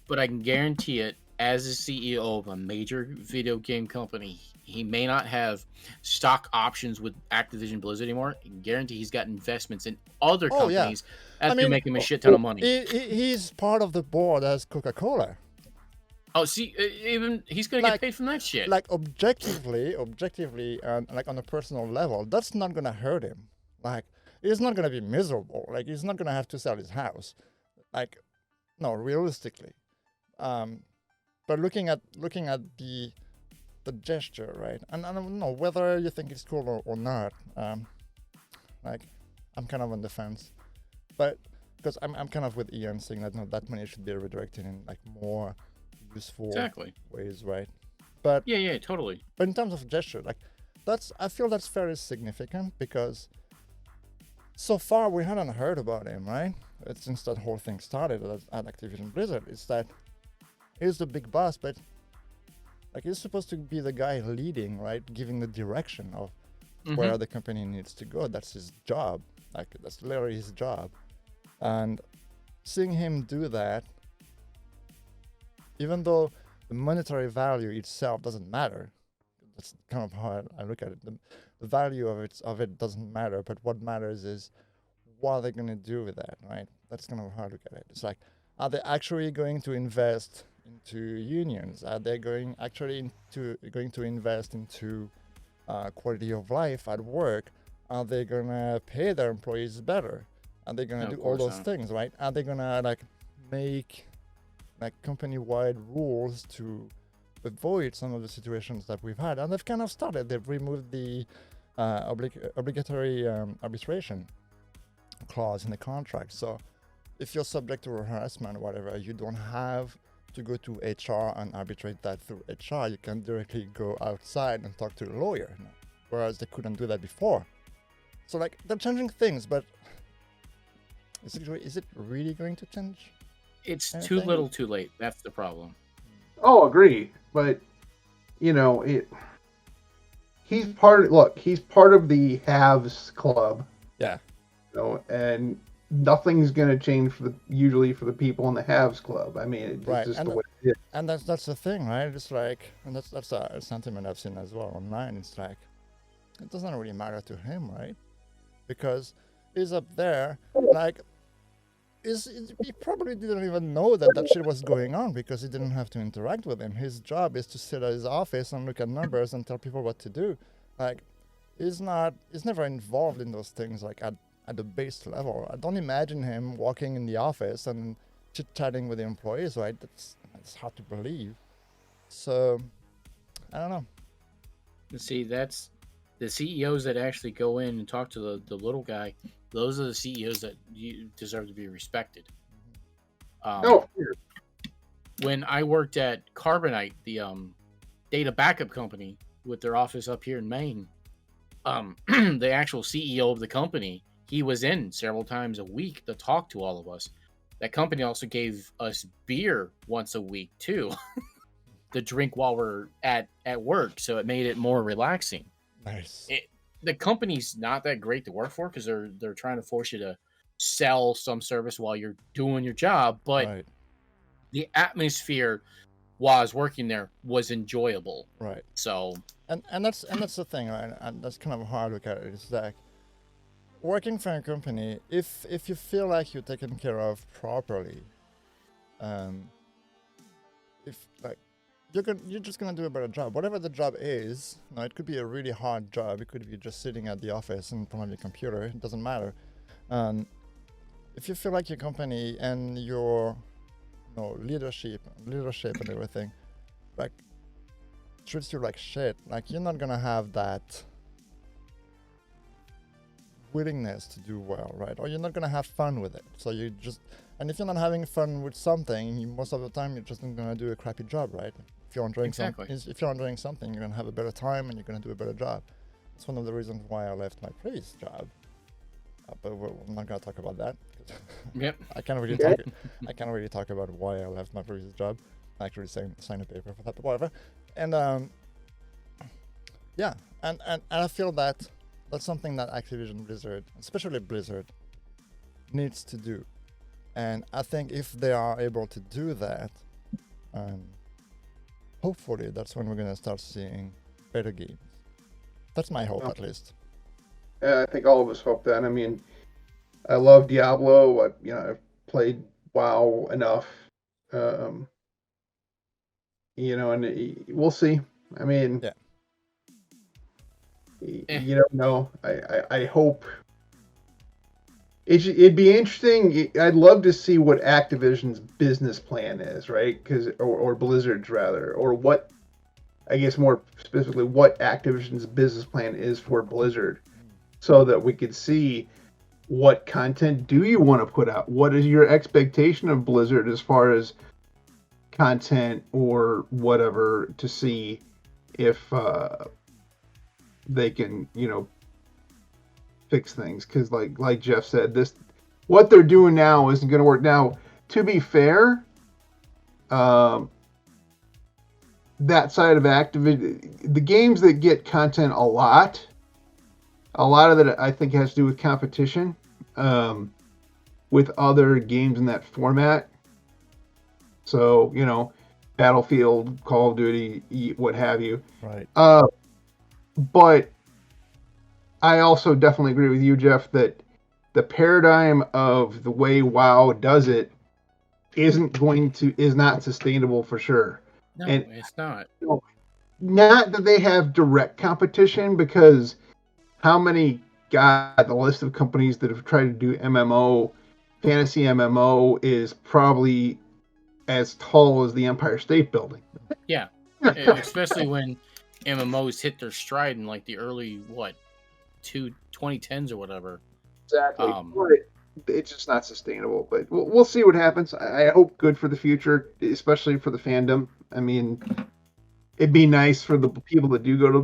But I can guarantee it, as a CEO of a major video game company, he may not have stock options with Activision Blizzard anymore. I can guarantee he's got investments in other companies that do make him a shit ton of money. He's part of the board as Coca-Cola. Oh, see, even he's gonna get paid from that shit. Like objectively, and like on a personal level, that's not gonna hurt him. Like he's not gonna be miserable. Like he's not gonna have to sell his house. Like, no, realistically. But looking at the gesture, right? And I don't know whether you think it's cool or not. Like, I'm kind of on the fence, but because I'm kind of with Ian saying that that money should be redirected in like more useful ways, right? But yeah, totally. But in terms of gesture, like I feel that's very significant because so far we hadn't heard about him, right? Since that whole thing started at Activision Blizzard, it's that he's the big boss, but like he's supposed to be the guy leading, right? Giving the direction of where the company needs to go. That's his job. Like that's literally his job. And seeing him do that, even though the monetary value itself doesn't matter, that's kind of how I look at it. The value of it doesn't matter, but what matters is what are they going to do with that, right? That's kind of how I look at it. It's like, are they actually going to invest into unions? Are they going to invest into quality of life at work? Are they going to pay their employees better? Are they going to do all those things, right? Are they going to like make like company-wide rules to avoid some of the situations that we've had? And they've kind of started. They've removed the obligatory arbitration clause in the contract. So if you're subject to harassment or whatever, you don't have to go to HR and arbitrate that through HR. You can directly go outside and talk to a lawyer, whereas they couldn't do that before. So like they're changing things, but is it really going to change? It's too little, too late. That's the problem. Oh, agree. But he's part of the haves club. Yeah. And nothing's going to change usually for the people in the haves club. I mean, it's just the way it is. And that's the thing, right? It's like, and that's a sentiment I've seen as well online. It's like, it doesn't really matter to him, right? Because he's up there, like, he probably didn't even know that shit was going on because he didn't have to interact with him. His job is to sit at his office and look at numbers and tell people what to do. Like, he's never involved in those things, like, at the base level. I don't imagine him walking in the office and chit-chatting with the employees, right? That's hard to believe. So, I don't know. See, that's the CEOs that actually go in and talk to the little guy. Those are the CEOs that you deserve to be respected. When I worked at Carbonite, the data backup company with their office up here in Maine, the actual CEO of the company, he was in several times a week to talk to all of us. That company also gave us beer once a week too, to drink while we're at work. So it made it more relaxing. Nice. The company's not that great to work for because they're trying to force you to sell some service while you're doing your job. But the atmosphere while I was working there was enjoyable. Right. So and that's the thing, right? And that's kind of how I look at it. It's like working for a company, if you feel like you're taken care of properly, if like you're just gonna do a better job, whatever the job is. Now it could be a really hard job. It could be just sitting at the office in front of your computer. It doesn't matter. If you feel like your company and your leadership and everything like treats you like shit, like you're not gonna have that willingness to do well, right? Or you're not gonna have fun with it. So you just, and if you're not having fun with something, most of the time you're just gonna do a crappy job, right? If you're enjoying if you're enjoying something, you're gonna have a better time and you're gonna do a better job. It's one of the reasons why I left my previous job. But we're not gonna talk about that. Yep. I can't really talk about why I left my previous job. I actually signed a paper for that, but whatever. And yeah, and I feel that that's something that Activision Blizzard, especially Blizzard, needs to do. And I think if they are able to do that, hopefully that's when we're gonna start seeing better games. That's my hope, at least. I think all of us hope that. I mean, I love Diablo. I've played WoW enough. And we'll see. I mean, yeah. You don't know. I hope it'd be interesting. I'd love to see what Activision's business plan is, right? Or Blizzard's rather, or what, I guess more specifically, what Activision's business plan is for Blizzard, so that we could see what content do you want to put out? What is your expectation of Blizzard as far as content or whatever, to see if they can, fix things? Because like Jeff said, what they're doing now isn't going to work. Now, to be fair, that side of Activision, the games that get content a lot of it, I think, has to do with competition with other games in that format. So, Battlefield, Call of Duty, what have you. Right. But I also definitely agree with you, Jeff, that the paradigm of the way WoW does it is not sustainable for sure. No, and it's not. Not that they have direct competition, because how many, God, the list of companies that have tried to do fantasy MMO is probably as tall as the Empire State Building. Yeah, especially when MMOs hit their stride in like the early 2010s or whatever. Exactly. It's just not sustainable. But we'll see what happens. I hope good for the future, especially for the fandom. I mean, it'd be nice for the people that do go to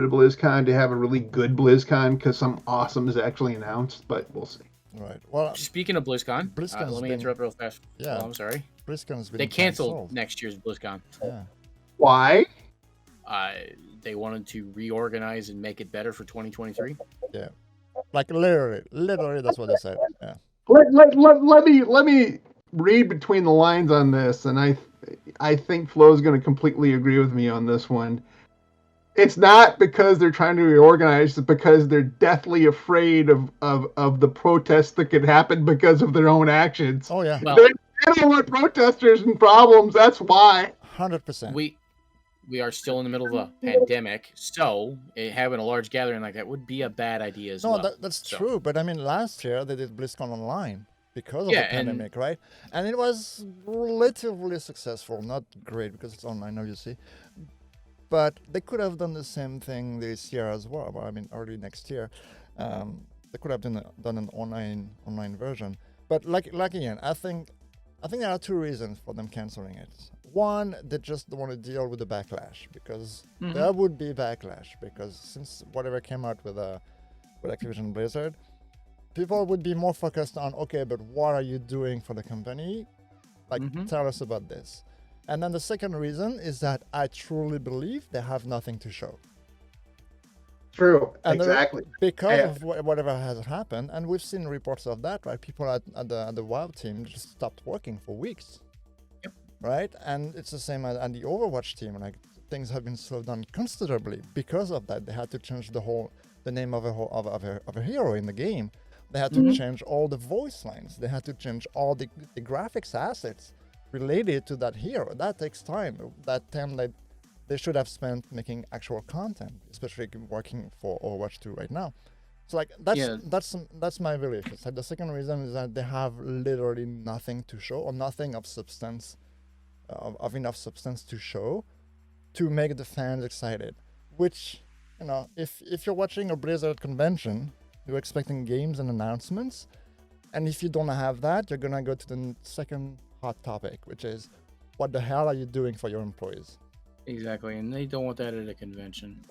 the BlizzCon to have a really good BlizzCon, because some awesome is actually announced. But we'll see. Right. Well, speaking of BlizzCon, let me interrupt real fast. Yeah. I'm sorry. BlizzCon's been They canceled next year's BlizzCon. Yeah. Why? They wanted to reorganize and make it better for 2023. Yeah. Like literally, that's what they said. Yeah. Let me read between the lines on this, and I think Flo's going to completely agree with me on this one. It's not because they're trying to reorganize, it's because they're deathly afraid of the protests that could happen because of their own actions. Oh yeah. Well, they don't want protesters and problems. That's why. 100%. We are still in the middle of a pandemic, so having a large gathering like that would be a bad idea as well. No, that's true. But I mean, last year they did BlizzCon online because of the pandemic, right? And it was relatively successful. Not great because it's online, obviously. But they could have done the same thing this year as well. Well, I mean, early next year, they could have done an online version. But like again, I think there are two reasons for them canceling it. One, they just don't want to deal with the backlash, because there would be backlash, because since whatever came out with Activision Blizzard, people would be more focused on, okay, but what are you doing for the company? Like, tell us about this. And then the second reason is that I truly believe they have nothing to show. True, and exactly. Because of whatever has happened, and we've seen reports of that, right? People at the WoW team just stopped working for weeks. Yep. Right? And it's the same at the Overwatch team. Like, things have been slowed down considerably because of that. They had to change the name of a hero in the game. They had to change all the voice lines. They had to change all the graphics assets related to that hero. That takes time. That time they should have spent making actual content, especially working for Overwatch 2 right now. So like that's my belief. It's like the second reason is that they have literally nothing to show, or nothing of substance, of enough substance to show to make the fans excited. Which, if you're watching a Blizzard convention, You're expecting games and announcements. And if you don't have that, you're gonna go to the second hot topic, which is, what the hell are you doing for your employees? Exactly, and they don't want that at a convention.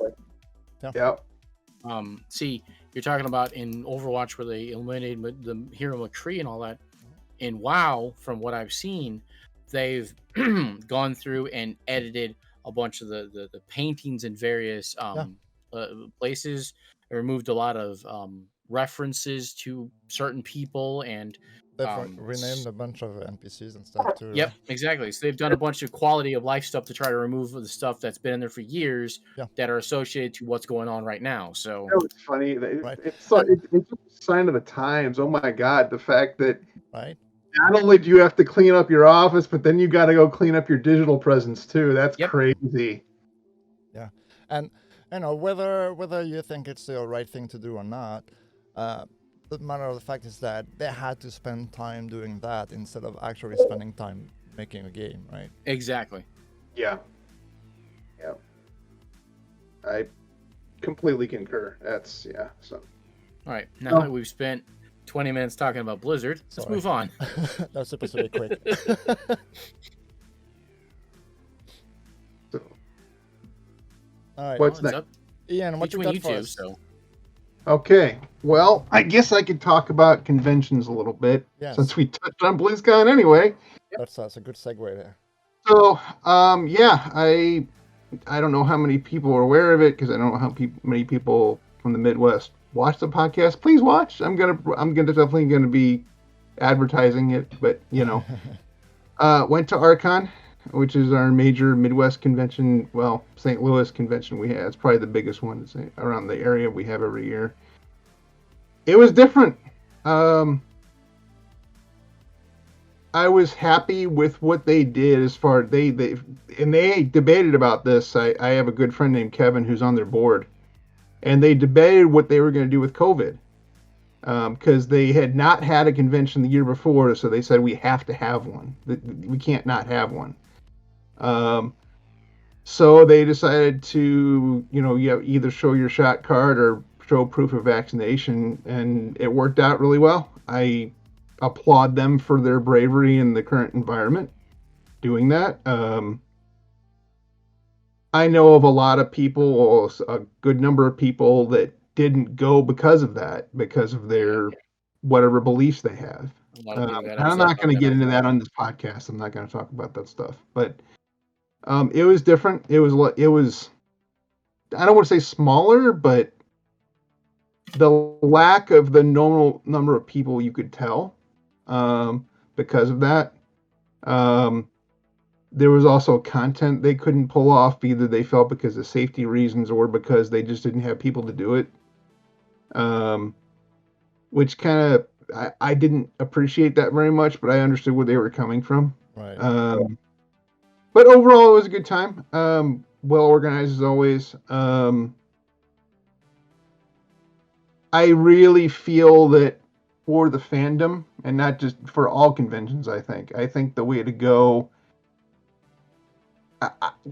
Yep. See, you're talking about in Overwatch where they eliminated the hero McCree and all that. In WoW, from what I've seen, they've gone through and edited a bunch of the paintings in various places. They removed a lot of references to certain people and They've renamed a bunch of NPCs and stuff too. Yep, Right? exactly. So they've done a bunch of quality of life stuff to try to remove the stuff that's been in there for years Yeah. that are associated to what's going on right now. So You know, it's funny. Right. It's a sign of the times. Oh my God, the fact that Right. not only do you have to clean up your office, but then you got to go clean up your digital presence too. That's Yep. crazy. Yeah, and you know, whether you think it's the right thing to do or not, the matter of the fact is that they had to spend time doing that instead of actually spending time making a game, right? exactly. Yeah. Yeah. I completely concur. That's So All right, now that we've spent 20 minutes talking about Blizzard, let's Sorry. move on. That was supposed to be quick. so All right, what's Well, it's next? up Ian, what you between got you for two. us? So Okay. Well, I guess I could talk about conventions a little bit Yes. since we touched on BlizzCon anyway. That's a good segue there. So, yeah, I don't know how many people are aware of it because I don't know how many people from the Midwest watch the podcast. Please watch. I'm definitely gonna be advertising it, but went to Archon, which is our major Midwest convention. Well, St. Louis convention we have. It's probably the biggest one around the area we have every year. It was different. I was happy with what they did as far they debated about this. I have a good friend named Kevin who's on their board, and they debated what they were going to do with COVID because they had not had a convention the year before, so they said we have to have one. We can't not have one. So they decided to either show your shot card or show proof of vaccination, and it worked out really well. I applaud them for their bravery in the current environment doing that. I know of a lot of people, a good number of people that didn't go because of that, because of their whatever beliefs they have. a lot of people got I'm upset not about going to that get as into well. that on this podcast. I'm not going to talk about that stuff, but it was different. It was I don't want to say smaller, but the lack of the normal number of people you could tell because of that. There was also content they couldn't pull off, either they felt because of safety reasons or because they just didn't have people to do it. Which kind of I didn't appreciate that very much, but I understood where they were coming from. Right. But overall, it was a good time. Well organized as always. I really feel that for the fandom, and not just for all conventions, I think the way to go.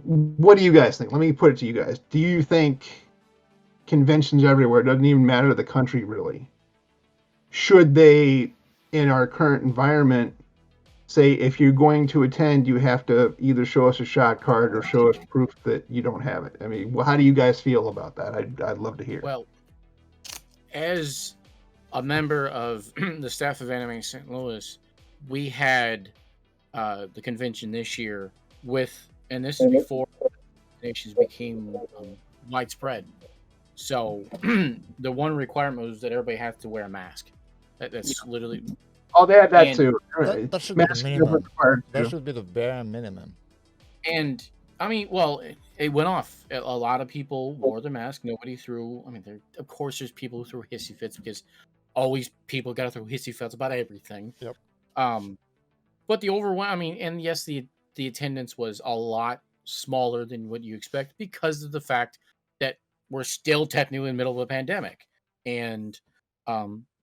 What do you guys think? Let me put it to you guys. Do you think conventions everywhere, doesn't even matter the country really, should they, in our current environment, say if you're going to attend, you have to either show us a shot card or show us proof that you don't have it? I mean, how do you guys feel about that? I'd love to hear. Well, as a member of the staff of Anime St. Louis, we had the convention this year and this is before vaccinations became widespread. So the one requirement was that everybody has to wear a mask. That's literally. Oh, they had that and- too. That should be the Masks minimum. are required That too. should be the bare minimum. And I mean, well, it went off. A lot of people wore their mask. Nobody threw. I mean, of course, there's people who threw hissy fits because always people got to throw hissy fits about everything. Yep. But the overwhelming, and yes, the attendance was a lot smaller than what you expect because of the fact that we're still technically in the middle of a pandemic, and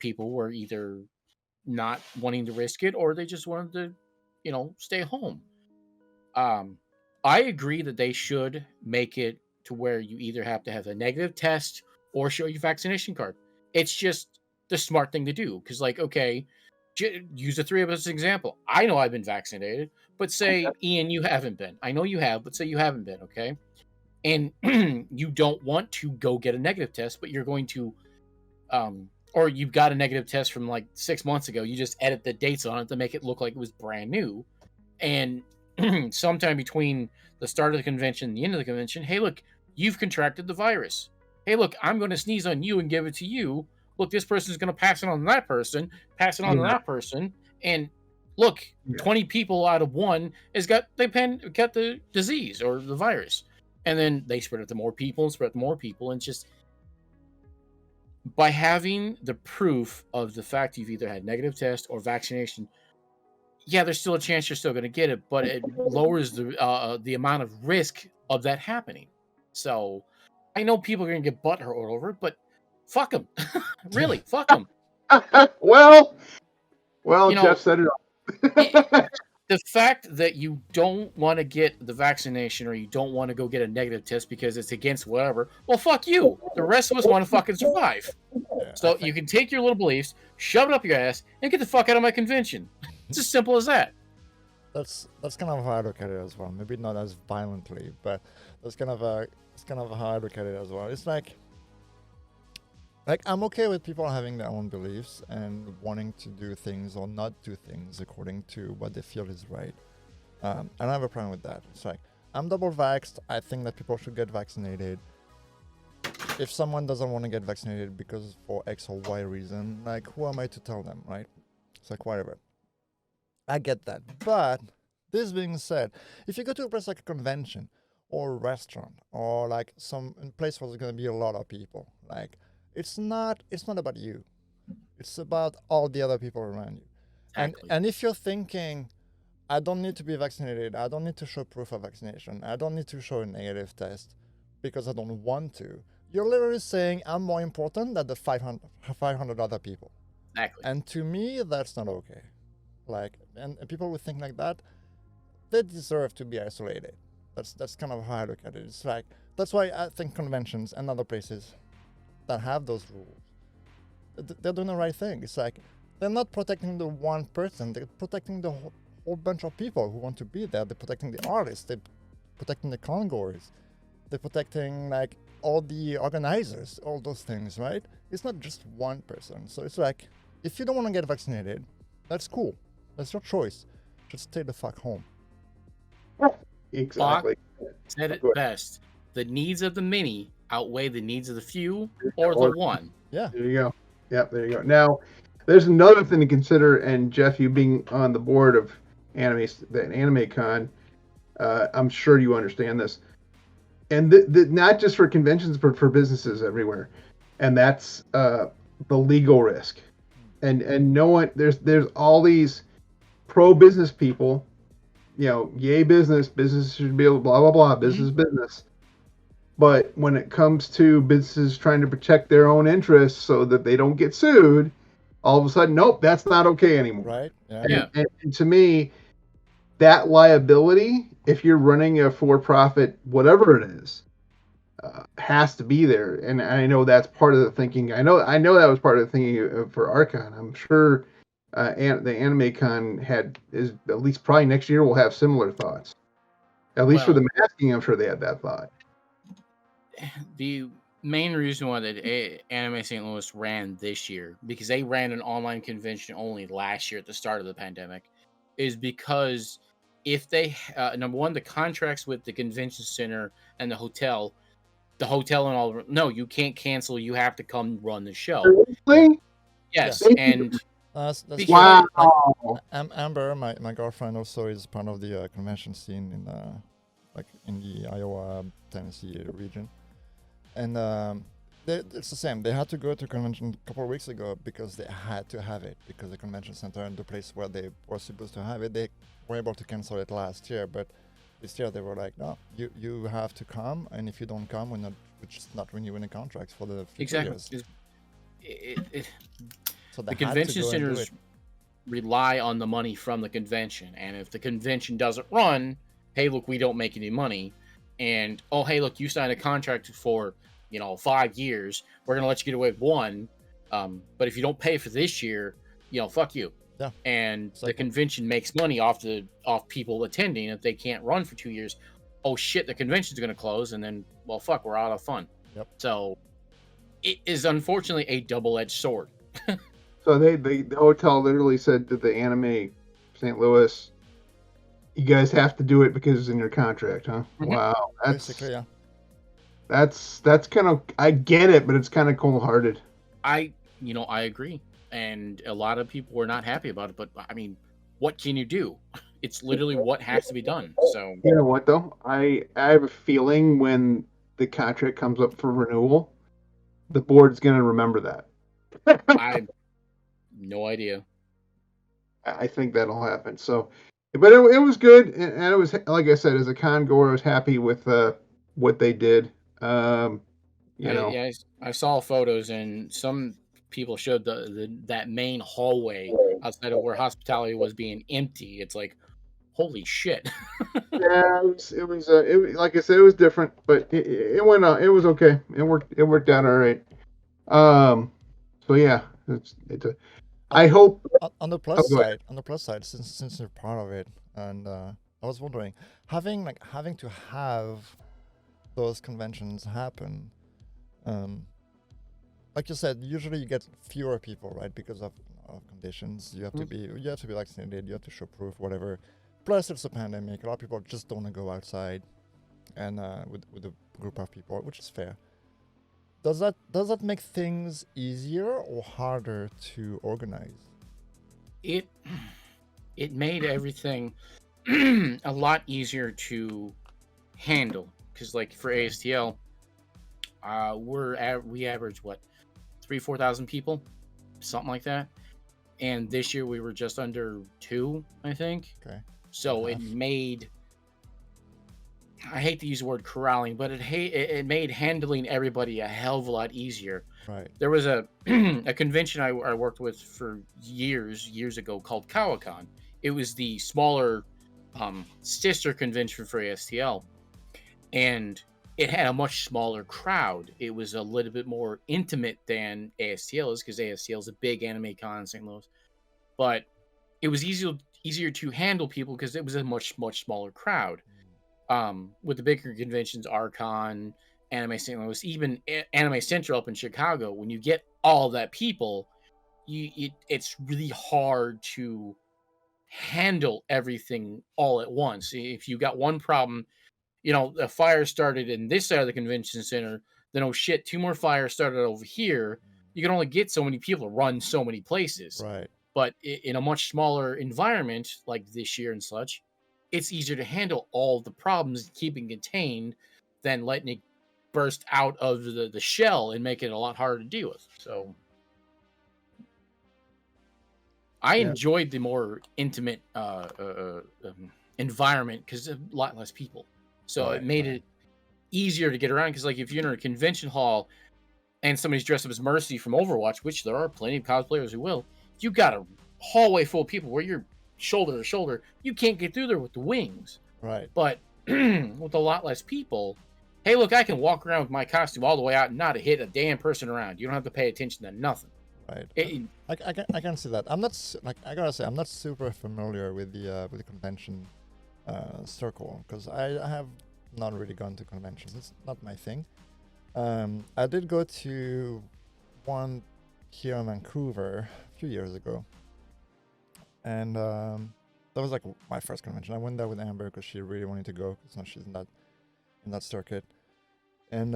people were either not wanting to risk it or they just wanted to, stay home. I agree that they should make it to where you either have to have a negative test or show your vaccination card. It's just the smart thing to do. Because, like, okay, use the three of us as an example. I know I've been vaccinated, but say, Ian, you haven't been. I know you have, but say you haven't been, okay? And you don't want to go get a negative test, but you're going to, or you've got a negative test from like 6 months ago. You just edit the dates on it to make it look like it was brand new. And sometime between the start of the convention and the end of the convention, hey, look, you've contracted the virus. Hey, look, I'm going to sneeze on you and give it to you. Look, this person's going to pass it on to that person, pass it on to that person. And look, 20 people out of one has got the disease or the virus. And then they spread it to more people and spread it to more people. And just by having the proof of the fact you've either had negative test or vaccination, yeah, there's still a chance you're still going to get it, but it lowers the amount of risk of that happening. So I know people are going to get butthurt over it, but fuck them. Really, fuck them. well, Jeff said it all. The fact that you don't want to get the vaccination or you don't want to go get a negative test because it's against whatever, well, fuck you. The rest of us want to fucking survive. Yeah, so you can take your little beliefs, shove it up your ass, and get the fuck out of my convention. It's as simple as that. That's kind of how I look at it as well. Maybe not as violently, but that's kind of how I look at it as well. It's like I'm okay with people having their own beliefs and wanting to do things or not do things according to what they feel is right. I don't have a problem with that. It's like, I'm double vaxxed. I think that people should get vaccinated. If someone doesn't want to get vaccinated because for X or Y reason, like, who am I to tell them, right? It's like, whatever. I get that. But this being said, if you go to a place like a convention or a restaurant or like some place where there's going to be a lot of people, like, it's not about you. It's about all the other people around you. Exactly. And if you're thinking, I don't need to be vaccinated, I don't need to show proof of vaccination, I don't need to show a negative test because I don't want to, you're literally saying I'm more important than the 500 other people. Exactly. And to me, that's not okay. Like, and people who think like that, they deserve to be isolated. That's kind of how I look at it. It's like, that's why I think conventions and other places that have those rules, they're doing the right thing. It's like, they're not protecting the one person, they're protecting the whole bunch of people who want to be there. They're protecting the artists, they're protecting the congoers, they're protecting like all the organizers, all those things, right? It's not just one person. So it's like, if you don't want to get vaccinated, that's cool. That's your choice. Just stay the fuck home. Exactly. Bach said it best. The needs of the many outweigh the needs of the few or the one. Yeah. There you go. Yep, there you go. Now, there's another thing to consider, and Jeff, you being on the board of Anime Con, I'm sure you understand this. And not just for conventions, but for businesses everywhere. And that's the legal risk. And no one, there's all these pro-business people, yay business should be able, blah, blah, blah, business. But when it comes to businesses trying to protect their own interests so that they don't get sued, all of a sudden, nope, that's not okay anymore. Right. Yeah. And to me, that liability, if you're running a for-profit, whatever it is, has to be there. And I know that's part of the thinking. I know that was part of the thinking for Archon. I'm sure the Anime Con is at least probably next year will have similar thoughts. At least for the masking, I'm sure they had that thought. The main reason why that Anime St. Louis ran this year, because they ran an online convention only last year at the start of the pandemic, is because if they number one, the contracts with the convention center and the hotel and all, no, you can't cancel, you have to come run the show. Really? Yes. And that's wow. Amber, my girlfriend, also is part of the convention scene in the Iowa, Tennessee region. And it's the same. They had to go to a convention a couple of weeks ago because they had to have it, because the convention center and the place where they were supposed to have it, they were able to cancel it last year. But this year they were like, no, you have to come, and if you don't come, we're just not renewing the contracts for the future years. So the convention centers rely on the money from the convention, and if the convention doesn't run, hey, look, we don't make any money. And, oh, hey, look, you signed a contract for, 5 years. We're going to let you get away with one. But if you don't pay for this year, fuck you. Yeah. And It's the like, convention makes money off people attending. If they can't run for 2 years, oh shit, the convention's going to close, and then fuck, we're out of fun. Yep. So it is unfortunately a double-edged sword. So the hotel literally said to the Anime St. Louis, "You guys have to do it because it's in your contract, huh?" Mhm. Wow, basically, yeah. that's kind of, I get it, but it's kind of cold-hearted. I agree, and a lot of people were not happy about it. But I mean, what can you do? It's literally what has to be done. So You know what though? I have a feeling when the contract comes up for renewal, the board's gonna remember that. I no idea. I think that'll happen. So, but it was good, and it was, like I said, as a con goer, I was happy with what they did. You know, I saw photos, and some people showed that main hallway outside of where hospitality was being empty. It's like, holy shit. yeah, like I said, it was different, but it went on. It was okay. It worked out all right. Um, so yeah, it's a. On, I hope. on the Oh, plus go ahead. side, since you're part of it, and I was wondering, having to have those conventions happen, like you said, usually you get fewer people, right? Because of conditions, you have to be vaccinated, you have to show proof, whatever. Plus, it's a pandemic. A lot of people just don't want to go outside, and with a group of people, which is fair. Does that make things easier or harder to organize? It made everything a lot easier to handle, because like for ASTL, we average what 4,000 people, something like that, and this year we were just under 2, I think. Okay. So it made, I hate to use the word corralling, but it made handling everybody a hell of a lot easier. Right. There was a a convention I worked with for years ago called Kawacon. It was the smaller sister convention for ASTL, and it had a much smaller crowd. It was a little bit more intimate than ASTL is, because ASTL is a big anime con in St. Louis. But it was easier to handle people because it was a much smaller crowd. With the bigger conventions, Archon, Anime St. Louis, even Anime Central up in Chicago, when you get all that people, it's really hard to handle everything all at once. If you got one problem, a fire started in this side of the convention center, then oh shit, 2 more fires started over here. You can only get so many people to run so many places. Right. But in a much smaller environment like this year and such, it's easier to handle all the problems keeping contained than letting it burst out of the shell and make it a lot harder to deal with. So I enjoyed the more intimate environment because a lot less people. So it made it easier to get around, because like if you're in a convention hall and somebody's dressed up as Mercy from Overwatch, which there are plenty of cosplayers who will, you got a hallway full of people where you're shoulder to shoulder. You can't get through there with the wings. Right. But with a lot less people, hey, look, I can walk around with my costume all the way out and not hit a damn person around. You don't have to pay attention to nothing. Right. I can see that. I'm not I gotta say, I'm not super familiar with the convention circle, because I have not really gone to conventions. It's not my thing. I did go to one here in Vancouver a few years ago, and that was like my first convention. I went there with Amber because she really wanted to go, so she's in that circuit, and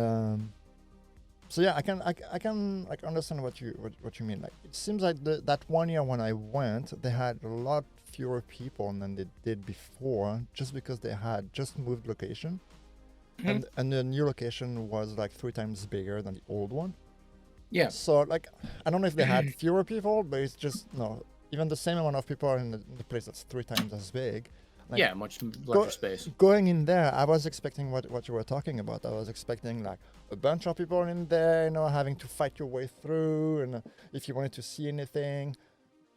so yeah, I can like understand what you mean. Like, it seems like that one year when I went, they had a lot fewer people than they did before, just because they had just moved location. And the new location was like 3 times bigger than the old one. Yeah. So like, I don't know if they had fewer people, but it's just even the same amount of people in the place that's 3 times as big. Like, yeah, much larger space. Going in there, I was expecting what you were talking about. I was expecting like a bunch of people in there, having to fight your way through, and if you wanted to see anything.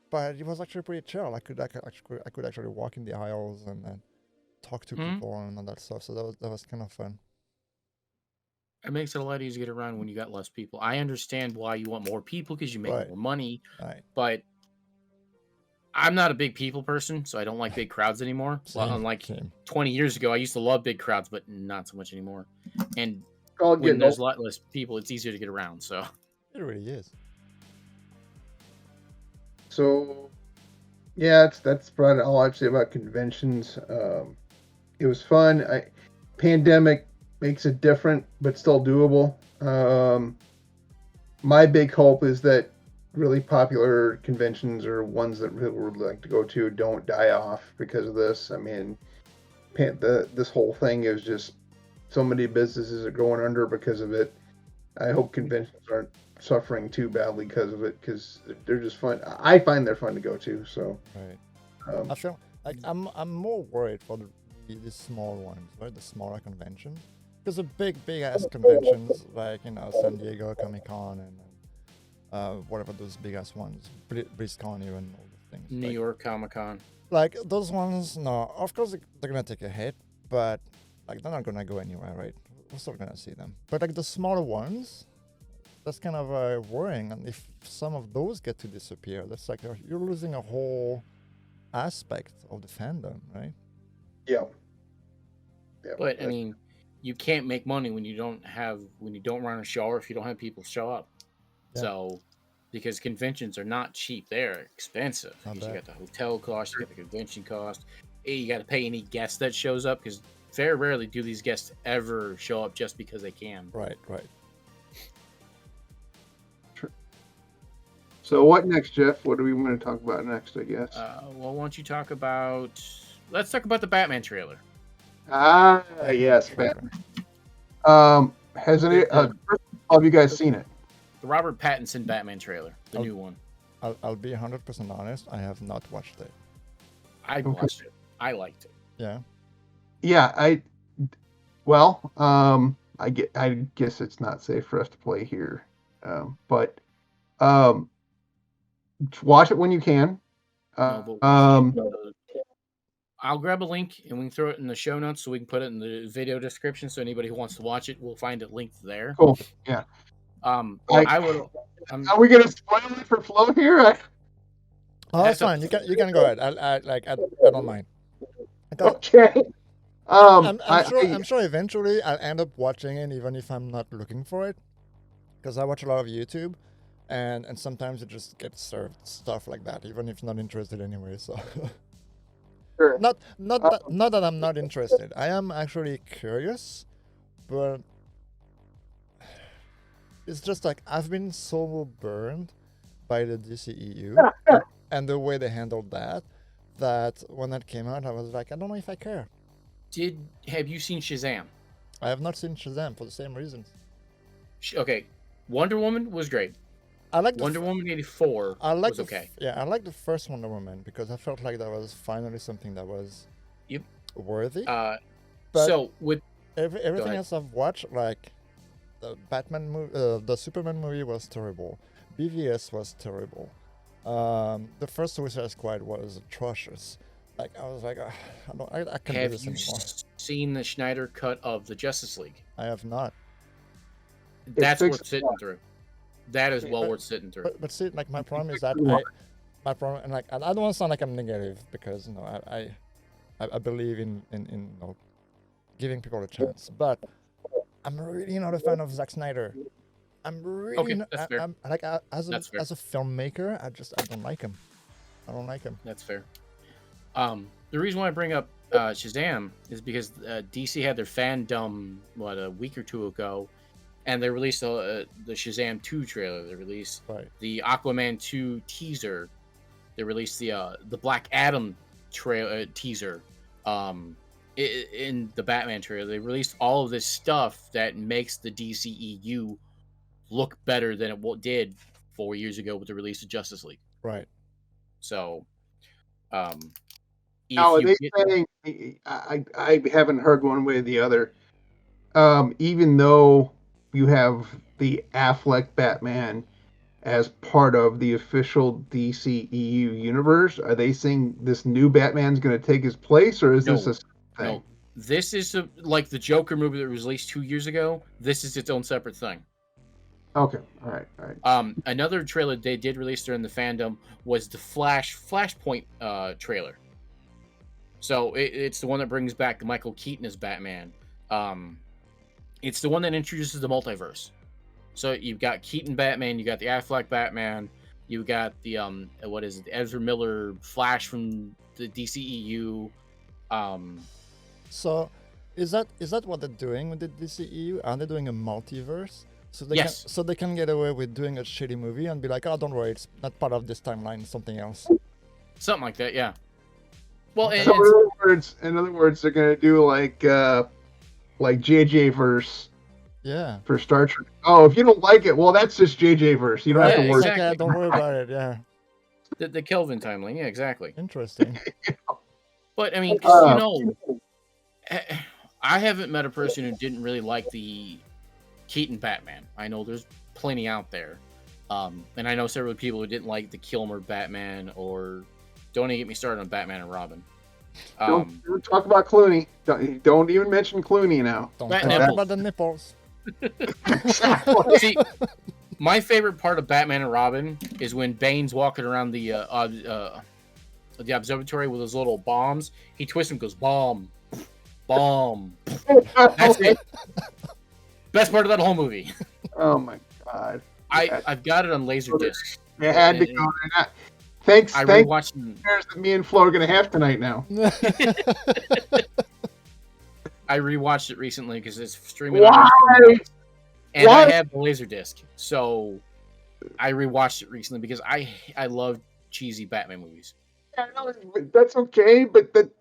But it was actually pretty chill. I could actually walk in the aisles and talk to people and all that stuff. So that was kind of fun. It makes it a lot easier to get around when you got less people. I understand why you want more people because you make Right. more money, Right. but I'm not a big people person, so I don't like big crowds anymore. Well, unlike Same. 20 years ago, I used to love big crowds, but not so much anymore. And All when getting there's old. a lot less people, it's easier to get around. So It really is. So yeah, that's probably all I've say about conventions. It was fun. Pandemic makes it different, but still doable. My big hope is that really popular conventions or ones that people would like to go to don't die off because of this. I mean, this whole thing is just so many businesses are going under because of it. I hope conventions aren't suffering too badly because of it, because they're just fun. I find they're fun to go to. So Right. I feel like I'm more worried for the small ones, right? The smaller conventions, because the big ass conventions like San Diego Comic Con and whatever those big ass ones, BlizzCon, even all the things. New York Comic Con. Like those ones, no, of course they're gonna take a hit, but like they're not gonna go anywhere, right? We're still gonna see them. But like the smaller ones, that's kind of worrying. And if some of those get to disappear, that's like you're losing a whole aspect of the fandom, right? yeah. But I mean, you can't make money when you don't run a show or if you don't have people show up. Yeah. So, because conventions are not cheap, they're expensive. Not Because you bad. got the hotel cost, you got the convention cost, you got to pay any guest that shows up. Because very rarely do these guests ever show up just because they can. Right. So what next, Jeff? What do we want to talk about next? I guess. Well, why don't you talk about? Let's talk about the Batman trailer. Yes, Batman. Has any? Have you guys seen it? The Robert Pattinson Batman trailer, the new one. I'll be 100% honest. I have not watched it. I watched it. I liked it. Yeah. Yeah, I guess it's not safe for us to play here, but watch it when you can. I'll grab a link and we can throw it in the show notes so we can put it in the video description. So anybody who wants to watch it will find it linked there. Cool. Yeah. I would. Are we gonna spoil it for Flo here? Oh, that's fine. You can go ahead. I don't mind. Okay. I'm sure eventually I'll end up watching it, even if I'm not looking for it, because I watch a lot of YouTube, and sometimes it just gets served stuff like that, even if not interested anyway. So. Sure. Not that I'm not interested. I am actually curious, but it's just like I've been so burned by the DCEU and the way they handled that when that came out, I was like, I don't know if I care. Have you seen Shazam? I have not seen Shazam for the same reasons. Okay, Wonder Woman was great. I like Wonder Woman 84 was okay. I like the first Wonder Woman because I felt like that was finally something that was worthy. But so with everything else I've watched, like the Batman movie, the Superman movie was terrible. BVS was terrible. The first Suicide Squad was atrocious. Like I was like, I can't do this anymore. Have you seen the Snyder cut of the Justice League? I have not. That's worth sitting through. That is well worth sitting through. But see, like my problem is that my problem, and like I don't want to sound like I'm negative because I believe in giving people a chance, but I'm really not a fan of Zack Snyder. I'm really not. That's fair. I'm like as a filmmaker, I don't like him. I don't like him. That's fair. The reason why I bring up Shazam is because DC had their fandom a week or two ago, and they released the Shazam 2 trailer. They released the Aquaman 2 teaser. They released the Black Adam teaser. In the Batman trailer, they released all of this stuff that makes the DCEU look better than it did 4 years ago with the release of Justice League. Right. So, now are they saying? I haven't heard one way or the other. Even though you have the Affleck Batman as part of the official DCEU universe, are they saying this new Batman's going to take his place, or is this a thing? This is like the Joker movie that was released 2 years ago. This is its own separate thing. Okay, all right. Another trailer they did release during the fandom was the Flashpoint trailer. So it's the one that brings back Michael Keaton as Batman. It's the one that introduces the multiverse. So you've got Keaton Batman, you got the Affleck Batman, you got the what is it, the Ezra Miller Flash from the DCEU. So, is that what they're doing with the DCEU? Are they doing a multiverse? So they Yes. they can get away with doing a shitty movie and be like, oh, don't worry, it's not part of this timeline, it's something else. Something like that, yeah. Well, and So in other words, they're gonna do like JJ verse Yeah. for Star Trek. Oh, if you don't like it, well, that's just JJ verse. You don't have to Yeah, worry. exactly. Yeah, don't worry about it. Yeah. the Kelvin timeline, yeah, exactly. Interesting. But I mean, 'cause, you know, I haven't met a person who didn't really like the Keaton Batman. I know there's plenty out there, and I know several people who didn't like the Kilmer Batman, or don't even get me started on Batman and Robin. Don't talk about Clooney. Don't even mention Clooney now. Don't Bat talk nipples. about the nipples. See, my favorite part of Batman and Robin is when Bane's walking around the observatory with his little bombs. He twists and goes bomb, bomb. That's it. Best part of that whole movie. Oh my god! I've got it on Laserdisc. It had to go there. Thanks. I Thanks. rewatched. That me and Flo are gonna have tonight now. I rewatched it recently because it's streaming. Why? And Why? I have the Laserdisc, so I rewatched it recently because I love cheesy Batman movies. That's okay, but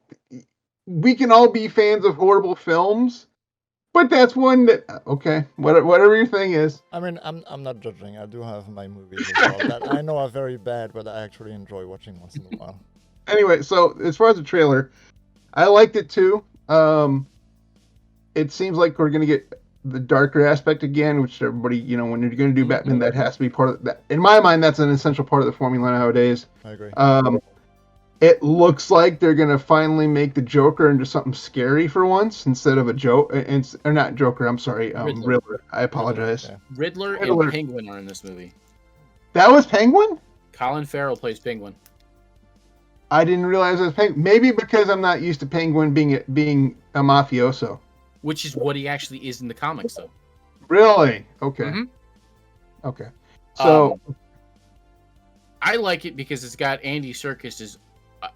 we can all be fans of horrible films. But that's one that whatever your thing is. I mean, I'm not judging. I do have my movies as well that I know are very bad, but I actually enjoy watching once in a while. Anyway, so as far as the trailer, I liked it too. It seems like we're gonna get the darker aspect again, which everybody, when you're gonna do Batman, that has to be part of that. In my mind, that's an essential part of the formula nowadays. I agree. It looks like they're gonna finally make the Joker into something scary for once instead of a joke, or not Joker. I'm sorry, Riddler. I apologize. Yeah. Riddler Riddler. and Penguin are in this movie. That was Penguin. Colin Farrell plays Penguin. I didn't realize it was Penguin. Maybe because I'm not used to Penguin being a mafioso. Which is what he actually is in the comics, though. Really? Okay. Mhm. Okay. So I like it because it's got Andy Serkis as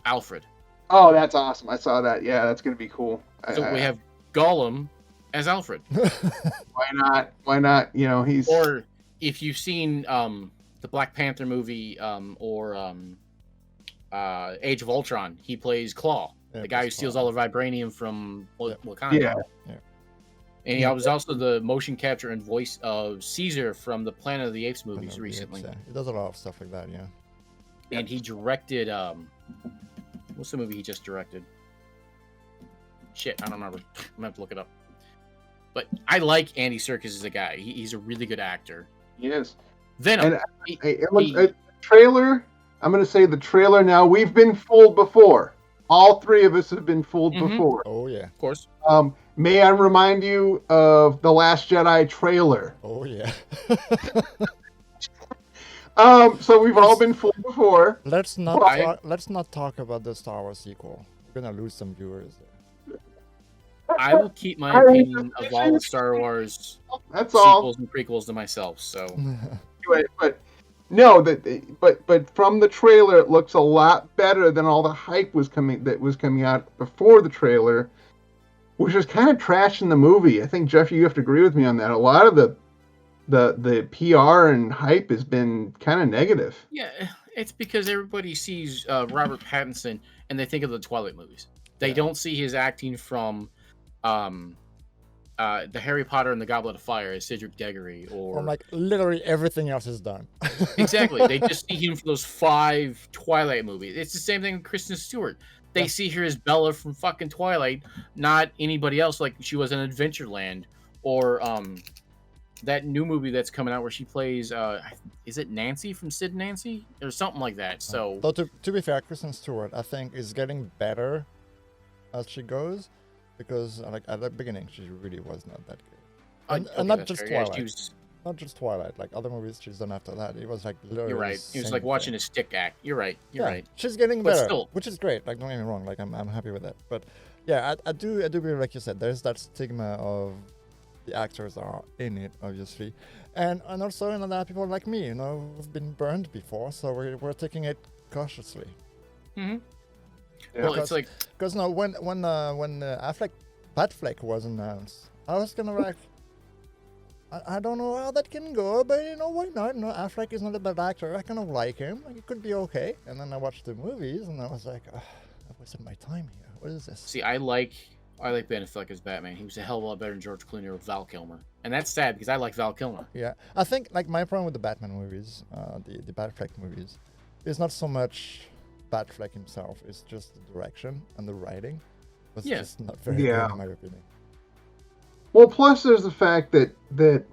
Alfred. oh, that's awesome. I saw that. Yeah, that's gonna be cool. So we have Gollum as Alfred. Why not? Why not? He's Or if you've seen the Black Panther movie or Age of Ultron, he plays Claw, Yeah, the guy who plays steals Claw. all the vibranium from Wakanda. yeah. And he was also the motion capture and voice of Caesar from the Planet of the Apes movies recently. He does a lot of stuff like that, yeah. And he directed what's the movie he just directed? Shit, I don't remember. I'm gonna have to look it up. But I like Andy Serkis as a guy. He's a really good actor. He is. Venom. And trailer. I'm gonna say the trailer now. We've been fooled before. All three of us have been fooled before. Oh yeah. Of course. May I remind you of the Last Jedi trailer? Oh yeah. So we've all been fooled before. Let's not talk about the Star Wars sequel. We're gonna lose some viewers there. I will keep my opinion of all the Star Wars That's all. sequels and prequels to myself. So Anyway, but from the trailer, it looks a lot better than all the hype was coming out before the trailer, which is kind of trashing the movie. I think Jeff, you have to agree with me on that. A lot of the PR and hype has been kind of negative. yeah, it's because everybody sees Robert Pattinson and they think of the Twilight movies. They don't see his acting from the Harry Potter and the Goblet of Fire as Cedric Diggory, or like literally everything else is done. exactly. They just see him for those 5 Twilight movies. It's the same thing with Kristen Stewart. They see her as Bella from fucking Twilight, not anybody else like she was in Adventureland, or that new movie that's coming out where she plays is it Nancy from Sid and Nancy or something like that. So Though to be fair, Kristen Stewart I think is getting better as she goes, because like at the beginning she really was not that good. And Okay, not that's just fair. Yeah, Twilight. Not just Twilight, like other movies she's done after that. It was like literally you're the right. It was same like watching thing. a stick act. You're right. You're Yeah, right. she's getting But better, still, which is great. Like, don't get me wrong. Like, I'm happy with that. But yeah, I do believe, like you said, there's that stigma of the actors are in it, obviously, and also, you know, there are people like me, you know, who've been burned before, so we're taking it cautiously. hmm Yeah. well, it's like Because no, when Batfleck was announced, I was kind of like, I don't know how that can go, but you know, why not? No, Affleck is not a bad actor. I kind of like him. Like, it could be okay. And then I watched the movies, and I was like, I wasted my time here. What is this? see, I like Ben Affleck as Batman. He was a hell of a lot better than George Clooney or Val Kilmer, and that's sad because I like Val Kilmer. Yeah, I think like my problem with the Batman movies, the Batfleck movies, is not so much Batfleck himself. It's just the direction and the writing was just not very Yeah. good in my opinion. Well, plus there's the fact that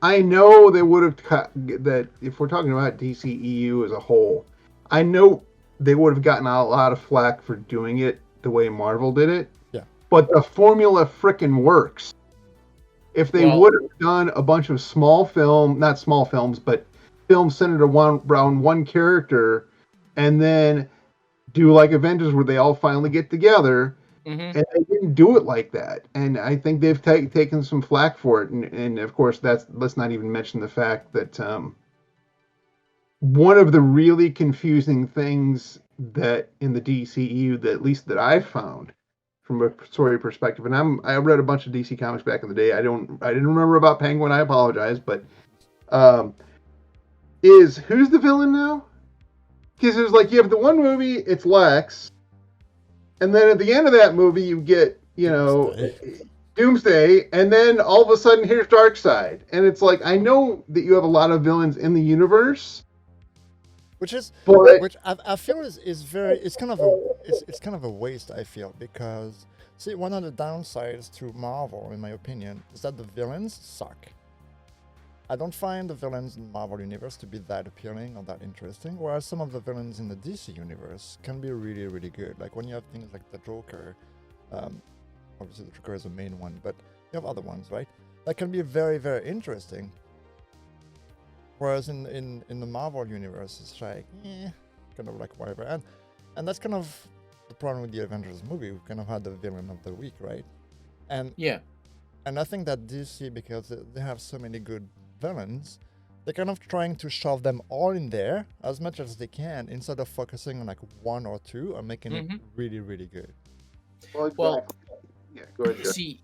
I know they would have cut that if we're talking about DCEU as a whole. I know they would have gotten a lot of flack for doing it the way Marvel did it. Yeah. But the formula frickin' works. If they would have done a bunch of not small films, but films centered around one character, and then do like Avengers where they all finally get together. Mm-hmm. And they didn't do it like that, and I think they've taken some flack for it. And of course, let's not even mention the fact that one of the really confusing things that in the DCEU, that at least that I've found from a story perspective, and I read a bunch of DC comics back in the day. I didn't remember about Penguin. I apologize, but is who's the villain now? Because there's like you have the one movie, it's Lex. And then at the end of that movie, you get, Doomsday, and then all of a sudden, here's Darkseid. And it's like, I know that you have a lot of villains in the universe. Which I feel it's kind of a waste, I feel, because see, one of the downsides to Marvel, in my opinion, is that the villains suck. I don't find the villains in the Marvel universe to be that appealing or that interesting, whereas some of the villains in the DC universe can be really, really good. Like when you have things like the Joker, obviously the Joker is the main one, but you have other ones, right? That can be very, very interesting. Whereas in the Marvel universe, it's like, kind of like whatever. And that's kind of the problem with the Avengers movie. We kind of had the villain of the week, right? And I think that DC, because they have so many good villains, they're kind of trying to shove them all in there as much as they can instead of focusing on like one or two and making it really, really good. Well, yeah, go ahead. See,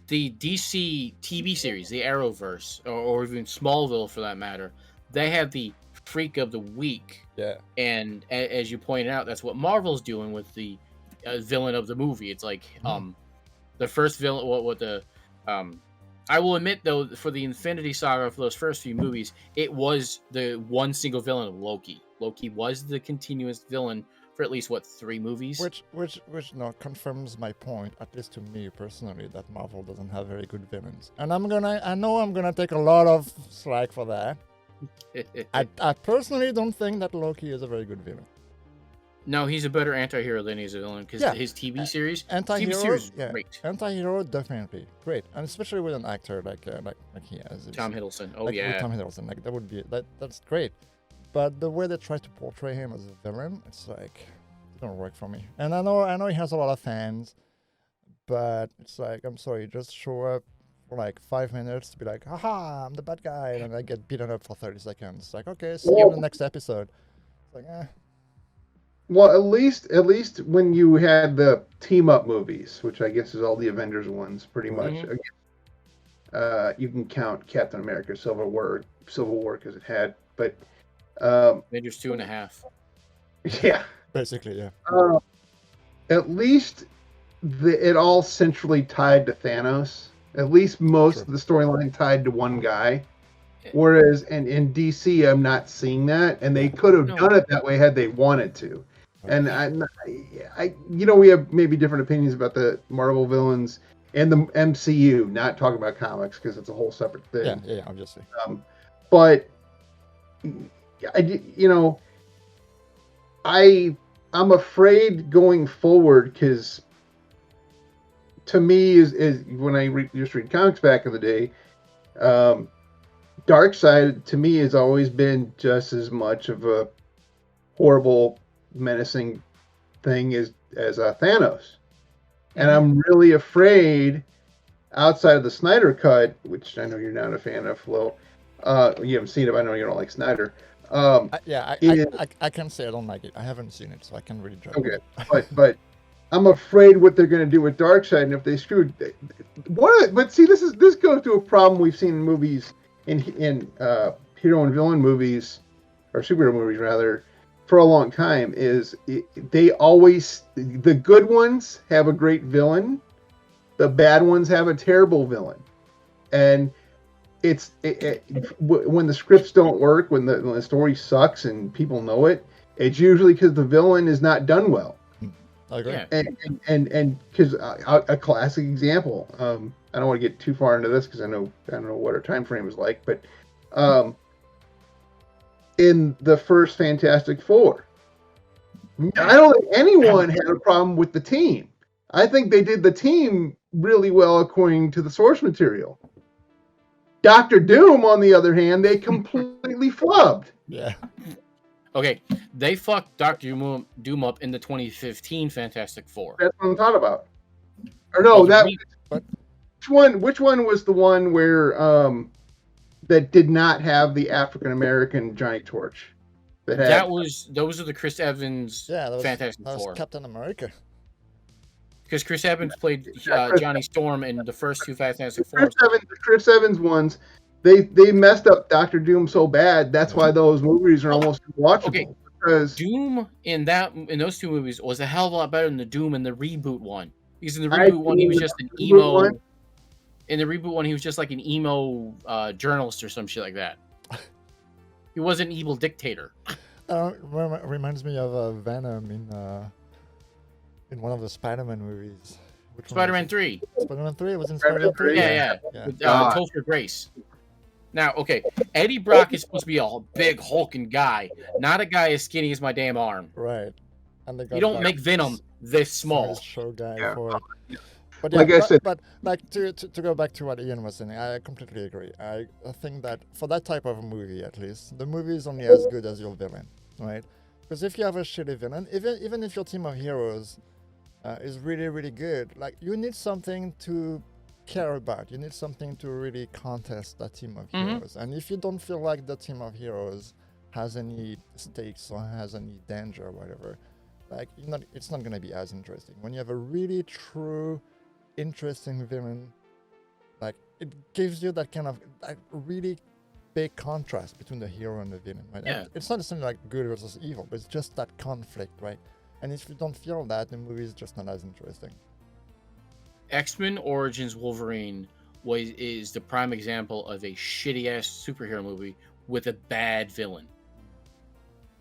the DC TV series, the Arrowverse, or even Smallville for that matter, they have the Freak of the Week. Yeah. And as you pointed out, that's what Marvel's doing with the villain of the movie. It's like the first villain, I will admit, though, for the Infinity Saga, for those first few movies, it was the one single villain of Loki. Loki was the continuous villain for at least, 3 movies? Which confirms my point, at least to me personally, that Marvel doesn't have very good villains. And I know I'm gonna take a lot of slack for that. I personally don't think that Loki is a very good villain. No, he's a better anti-hero than he's a villain, because his TV series, great. Anti-hero, definitely great, and especially with an actor like he has. Tom Hiddleston. Oh like, yeah, with Tom Hiddleston. Like that's great, but the way they try to portray him as a villain, it's like it don't work for me. And I know he has a lot of fans, but it's like, I'm sorry, just show up for like 5 minutes to be like, haha, I'm the bad guy, and I get beaten up for 30 seconds. It's like, okay, see you in the next episode. It's like, Well, at least when you had the team up movies, which I guess is all the Avengers ones, pretty much. You can count Captain America: Civil War because it had, but Avengers 2.5. Yeah, basically, yeah. At least it all centrally tied to Thanos. At least most of the storyline tied to one guy. Whereas in DC, I'm not seeing that, and they could have done it that way had they wanted to. And I we have maybe different opinions about the Marvel villains and the MCU. Not talking about comics because it's a whole separate thing. Yeah, obviously. But I'm afraid going forward because to me is when I just read comics back in the day. Darkseid to me has always been just as much of a horrible, menacing thing as Thanos, and I'm really afraid. Outside of the Snyder cut, which I know you're not a fan of, Flo, you haven't seen it. But I know you don't like Snyder. I can say I don't like it. I haven't seen it, so I can really judge. Okay, but I'm afraid what they're going to do with Darkseid, and if they screwed but see, this goes to a problem we've seen in movies in hero and villain movies, or superhero movies rather, for a long time. They always, the good ones have a great villain, the bad ones have a terrible villain, and when the scripts don't work, when the story sucks and people know it, it's usually because the villain is not done well. I agree. Yeah. And because a classic example, I don't want to get too far into this because I don't know what our time frame is like, but in the first Fantastic Four, I don't think anyone had a problem with the team. I think they did the team really well according to the source material. Doctor Doom, on the other hand, they completely flubbed. Yeah. Okay, they fucked Doctor Doom up in the 2015 Fantastic Four. That's what I'm talking about. Or no, which one was the one where that did not have the African American Johnny Torch? Those are the Chris Evans Fantastic that was Four. Captain America. Because Chris Evans played Johnny Storm in the first two Fantastic Four. The Chris Evans ones, they messed up Doctor Doom so bad. That's why those movies are almost unwatchable. Okay. Because Doom in those two movies was a hell of a lot better than the Doom in the reboot one. Because in the reboot one, he was just an emo. In the reboot one, he was just like an emo journalist or some shit like that. He was an evil dictator. Reminds me of Venom in one of the Spider-Man movies. Spider-Man 3. Spider-Man 3? Was in Spider-Man 3? Yeah. With Topher Grace. Now, okay, Eddie Brock is supposed to be a big hulking guy, not a guy as skinny as my damn arm. Right. And you don't make Venom this small. Show guy for it. But like I said, but like to go back to what Ian was saying, I completely agree. I think that for that type of a movie, at least, the movie is only as good as your villain, right? Because if you have a shitty villain, even if your team of heroes is really, really good, like, you need something to care about. You need something to really contest that team of heroes. And if you don't feel like the team of heroes has any stakes or has any danger or whatever, like, it's not going to be as interesting. When you have a really true, interesting villain, like, it gives you that kind of like really big contrast between the hero and the villain, right? Yeah. It's not necessarily like good versus evil, but it's just that conflict, right? And if you don't feel that, the movie is just not as interesting. X-Men Origins Wolverine is the prime example of a shitty-ass superhero movie with a bad villain.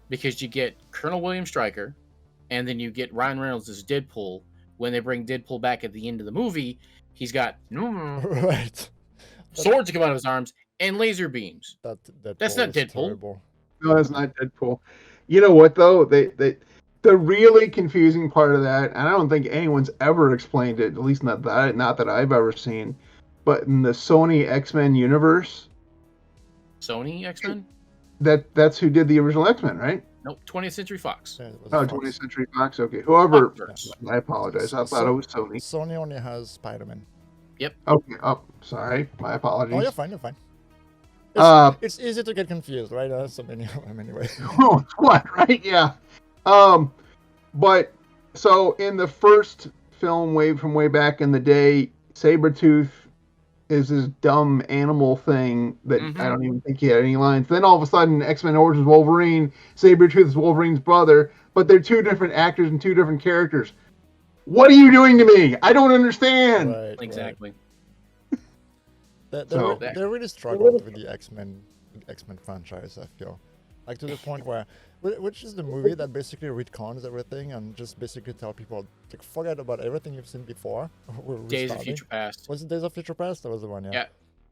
Because you get Colonel William Stryker, and then you get Ryan Reynolds as Deadpool. When they bring Deadpool back at the end of the movie, he's got right swords that come out of his arms and laser beams. That's not Deadpool. Terrible. No, that's not Deadpool. You know what, though? The really confusing part of that, and I don't think anyone's ever explained it, at least not that I've ever seen, but in the Sony X-Men universe. Sony X-Men? That's who did the original X-Men, right? Nope, 20th Century Fox. Yeah, 20th Century Fox, okay. Whoever, Yeah. I apologize. I thought it was Sony. Sony only has Spider-Man. Yep. Okay, sorry. My apologies. Oh, you're fine. It's easy to get confused, right? So many of them anyway. Oh, what, right? Yeah. But so in the first film from way back in the day, Sabretooth is this dumb animal thing that I don't even think he had any lines. Then all of a sudden, X-Men Origins Wolverine, Sabretooth is Wolverine's brother, but they're two different actors and two different characters. What are you doing to me? I don't understand. Right, exactly. Right. They really struggled with the X-Men franchise, I feel. Like, to the point where, which is the movie that basically retcons everything and just basically tell people, like, forget about everything you've seen before. Days of Future Past. Was it Days of Future Past? That was the one, yeah. Yeah.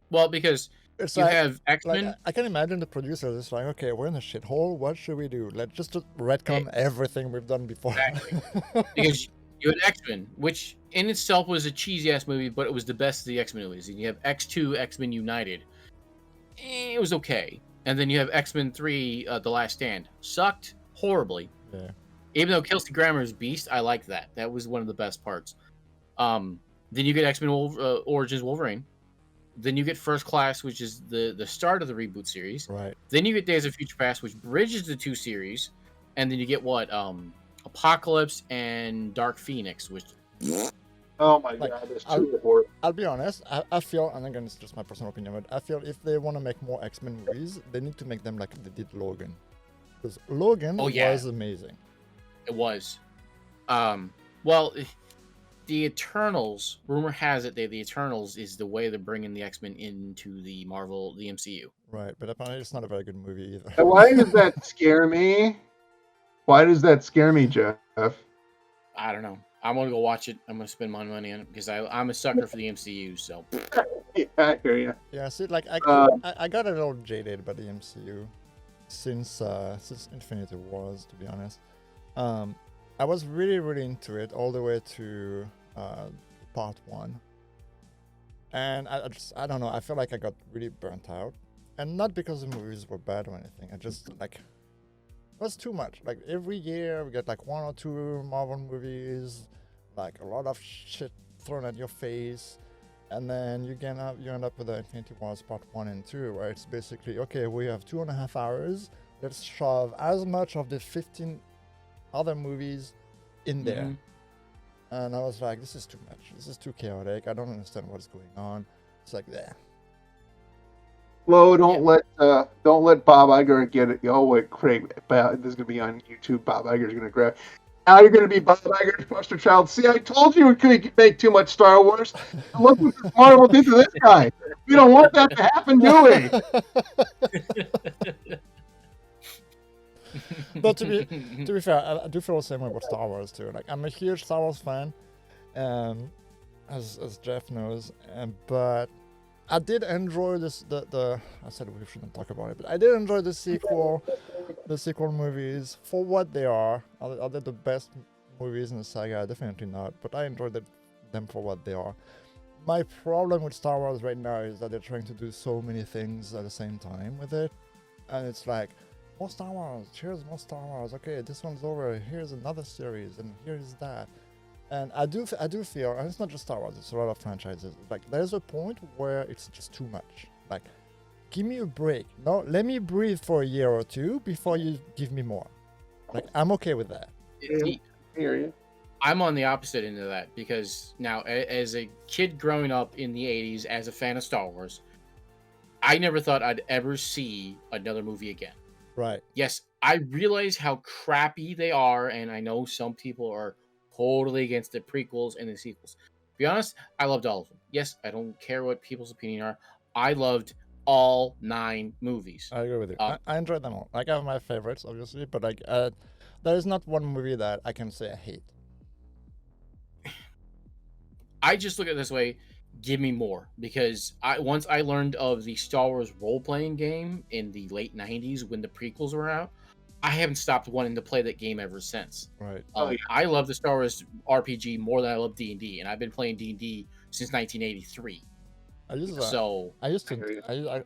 Well, because it's you have X-Men. Like, I can imagine the producers is like, okay, we're in a shithole. What should we do? Let's just retcon everything we've done before. Exactly. Because You had X-Men, which in itself was a cheesy ass movie, but it was the best of the X-Men movies. And you have X2, X-Men United. It was okay. And then you have X-Men 3, The Last Stand. Sucked horribly. Yeah. Even though Kelsey Grammer's Beast, I liked that. That was one of the best parts. Then you get X-Men Origins Wolverine. Then you get First Class, which is the start of the reboot series. Right. Then you get Days of Future Past, which bridges the two series. And then you get what? Apocalypse and Dark Phoenix, which... Oh my Like, god, there's two reports. I'll be honest, I feel, and again, it's just my personal opinion, but I feel if they want to make more X-Men movies, they need to make them like they did Logan. Because Logan was amazing. It was. Well, the Eternals, rumor has it that the Eternals is the way they're bringing the X-Men into the MCU. Right, but apparently it's not a very good movie either. Why does that scare me? Why does that scare me, Jeff? I don't know. I'm gonna go watch it. I'm gonna spend my money on it because I'm a sucker for the MCU. So Yeah, I hear you. Yeah, see, like I got a little jaded by the MCU since Infinity Wars, to be honest. I was really into it all the way to part 1, and I don't know. I feel like I got really burnt out, and not because the movies were bad or anything. I just like it was too much. Like every year we get like 1 or 2 Marvel movies, like a lot of shit thrown at your face. And then you end up with the Infinity Wars Part 1 and 2, where it's basically, okay, we have 2.5 hours. Let's shove as much of the 15 other movies in there. Mhm. And I was like, this is too much. This is too chaotic. I don't understand what's going on. It's like, yeah. Flo, don't let Bob Iger get it. Oh wait, Craig, this is gonna be on YouTube. Bob Iger's gonna grab. Now you're gonna be Bob Iger's poster child. See, I told you we couldn't make too much Star Wars. Look what this Marvel did to this guy. We don't want that to happen, do we? But to be fair, I do feel the same way about Star Wars too. Like I'm a huge Star Wars fan, as Jeff knows, but I did enjoy this. I said we shouldn't talk about it, but I did enjoy the sequel movies for what they are. Are they the best movies in the saga? Definitely not. But I enjoyed them for what they are. My problem with Star Wars right now is that they're trying to do so many things at the same time with it, and it's like more Star Wars. Here's more Star Wars. Okay, this one's over. Here's another series, and here's that. And I do feel, and it's not just Star Wars, it's a lot of franchises. Like there's a point where it's just too much. Like, give me a break. No, let me breathe for a year or two before you give me more. Like I'm okay with that. I hear you. I'm on the opposite end of that because now, as a kid growing up in the 80s as a fan of Star Wars, I never thought I'd ever see another movie again. Right. Yes, I realize how crappy they are, and I know some people are totally against the prequels and the sequels. To be honest, I loved all of them. Yes, I don't care what people's opinion are. I loved all 9 movies. I agree with you. I enjoyed them all. Like I have my favorites, obviously, but like there is not one movie that I can say I hate. I just look at it this way: give me more, because once I learned of the Star Wars role-playing game in the late 90s when the prequels were out, I haven't stopped wanting to play that game ever since. Right. I love the Star Wars RPG more than I love D&D, and I've been playing D&D since 1983. I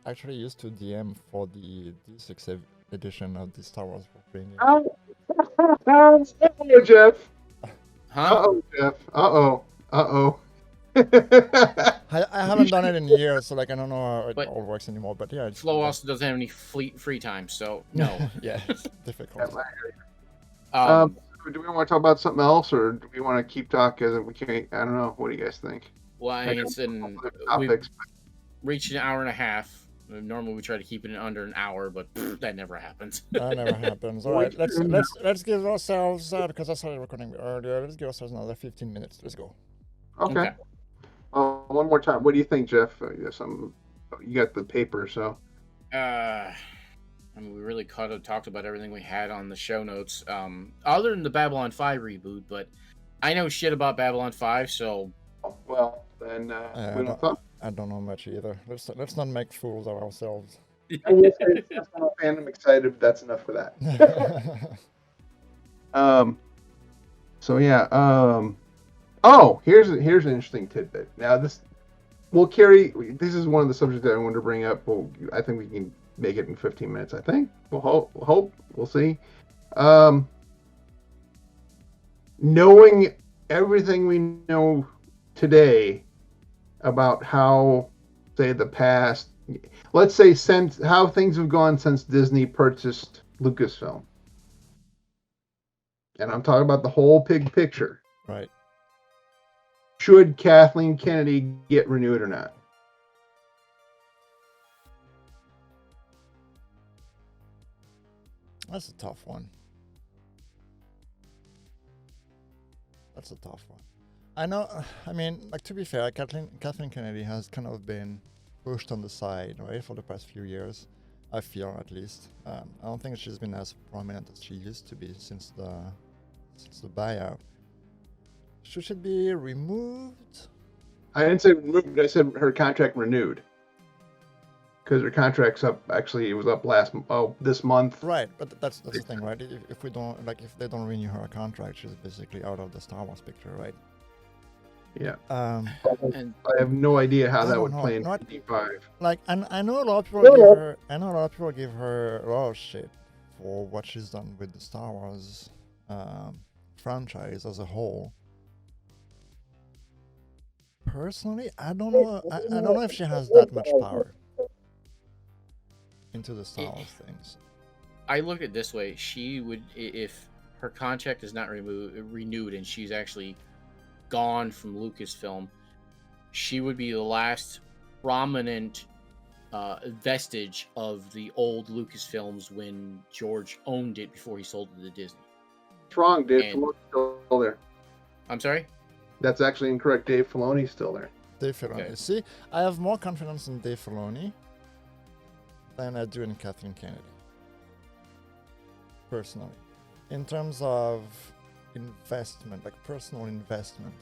actually used to DM for the D6 edition of the Star Wars role-playing game. Uh-oh, Jeff. Huh? Uh-oh, Jeff. Uh-oh. I haven't done it in years, so like I don't know how it all works anymore. But yeah, Flo also doesn't have any free time, so no. Yeah, it's difficult. Do we want to talk about something else, or do we want to keep talking? Because we can't. I don't know. What do you guys think? Well, I mean, we've reached an hour and a half. Normally we try to keep it in under an hour, but that never happens. That never happens. All right, let's give ourselves because I started recording earlier. Let's give ourselves another 15 minutes. Let's go. Okay. One more time. What do you think, Jeff? You got the paper, so. I mean, we really talked about everything we had on the show notes, other than the Babylon 5 reboot, but I know shit about Babylon 5, so. Well, then I don't know much either. Let's not make fools of ourselves. I'm a fan. I'm excited, but that's enough for that. So yeah. Oh, here's an interesting tidbit. Now this will carry. This is one of the subjects that I wanted to bring up. Well, I think we can make it in 15 minutes. I think. We'll hope. We'll see. Knowing everything we know today about how, say, the past, let's say, since how things have gone since Disney purchased Lucasfilm, and I'm talking about the whole big picture. Right. Should Kathleen Kennedy get renewed or not? That's a tough one. That's a tough one. I know. I mean, like, to be fair, Kathleen Kennedy has kind of been pushed on the side, right, for the past few years. I feel, at least. I don't think she's been as prominent as she used to be since the buyout. Should it be removed? I didn't say removed. I said her contract renewed. Because her contract's up. Actually, it was up this month. Right, but that's the thing, right? If we don't if they don't renew her contract, she's basically out of the Star Wars picture, right? Yeah. And I have no idea how that don't would know. play in Not- 55. Like, and I know a lot of people give her. I know a lot of people give her a lot of shit for what she's done with the Star Wars franchise as a whole. Personally, I don't know. I don't know if she has that much power into the Star Wars things. I look at it this way: she would, if her contract is not renewed, and she's actually gone from Lucasfilm, she would be the last prominent vestige of the old Lucasfilms when George owned it before he sold it to Disney. It's wrong. Dave And- Filoni's still there. I'm sorry? That's actually incorrect. Dave Filoni's still there. Dave Filoni. Okay. See, I have more confidence in Dave Filoni than I do in Kathleen Kennedy. Personally. In terms of investment, like personal investment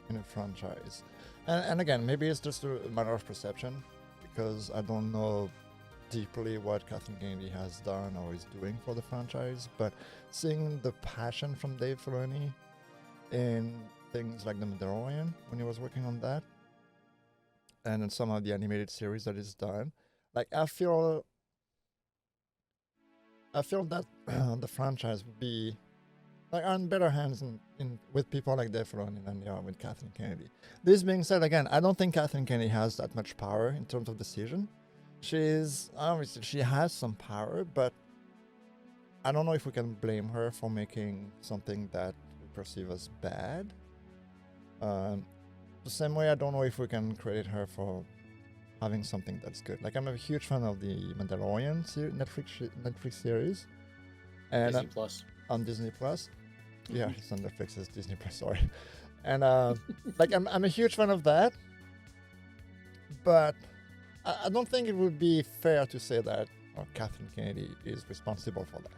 in a franchise. And again, maybe it's just a matter of perception, because I don't know deeply what Kathleen Kennedy has done or is doing for the franchise, but seeing the passion from Dave Filoni in things like The Mandalorian, when he was working on that, and in some of the animated series that he's done, like, I feel that the franchise would be like on better hands in with people like Dave Filoni than they are with Kathleen Kennedy. This being said, again, I don't think Kathleen Kennedy has that much power in terms of decision. Obviously she has some power, but I don't know if we can blame her for making something that we perceive as bad. The same way, I don't know if we can credit her for having something that's good. Like, I'm a huge fan of the Mandalorian Netflix series, and Disney Plus. on Disney Plus. Yeah, it's on Netflix. It's Disney Plus. Sorry, and like, I'm a huge fan of that, but I don't think it would be fair to say that Kathleen Kennedy is responsible for that.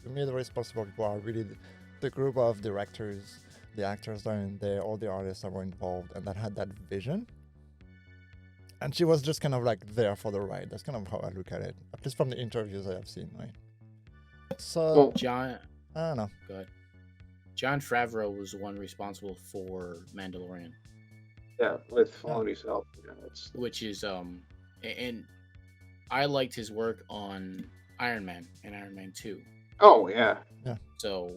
To me, the responsible people are really the group of directors, the actors that are in there, all the artists that were involved and that had that vision. And she was just kind of like there for the ride. That's kind of how I look at it, at least from the interviews I have seen, right? So, Well, John, I don't know. go ahead. John Favreau was the one responsible for Mandalorian, yeah, with Filoni's help. Yeah, it's which is and I liked his work on Iron Man and Iron Man 2. oh yeah. So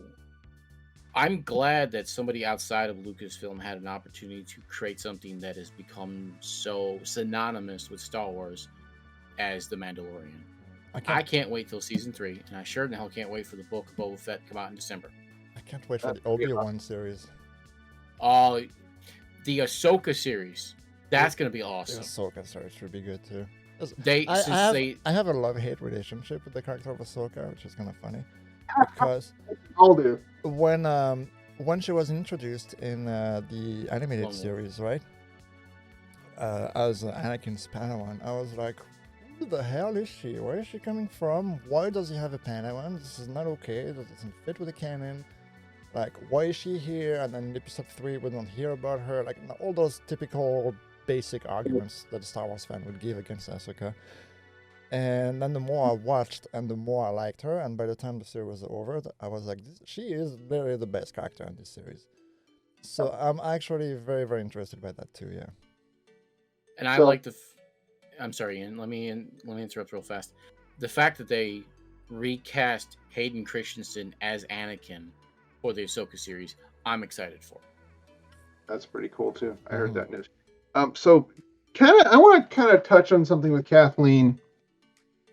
I'm glad that somebody outside of Lucasfilm had an opportunity to create something that has become so synonymous with Star Wars as The Mandalorian. I can't wait till season 3, and I sure in hell can't wait for the book of Boba Fett to come out in December. I can't wait for the Obi-Wan series. Oh, the Ahsoka series. That's going to be The awesome. Ahsoka series should be good too. I have a love-hate relationship with the character of Ahsoka, which is kind of funny, because I'll do. when she was introduced in the animated Clone Wars. series, right, as Anakin's Padawan, I was like, who the hell is she? Where is she coming from? Why does he have a Padawan? This is not okay. This doesn't fit with the canon. Like, why is she here? And then in episode 3, we don't hear about her. Like, all those typical basic arguments that a Star Wars fan would give against Ahsoka. And then the more I watched and the more I liked her, and by the time the series was over, I was like, she is literally the best character in this series. So I'm actually very, very interested by that too. Yeah. And I So- like I'm sorry, Ian. Let me interrupt real fast. The fact that they recast Hayden Christensen as Anakin for the Ahsoka series, I'm excited for. That's pretty cool too. I heard Mhm. that news. So I want to kind of touch on something with Kathleen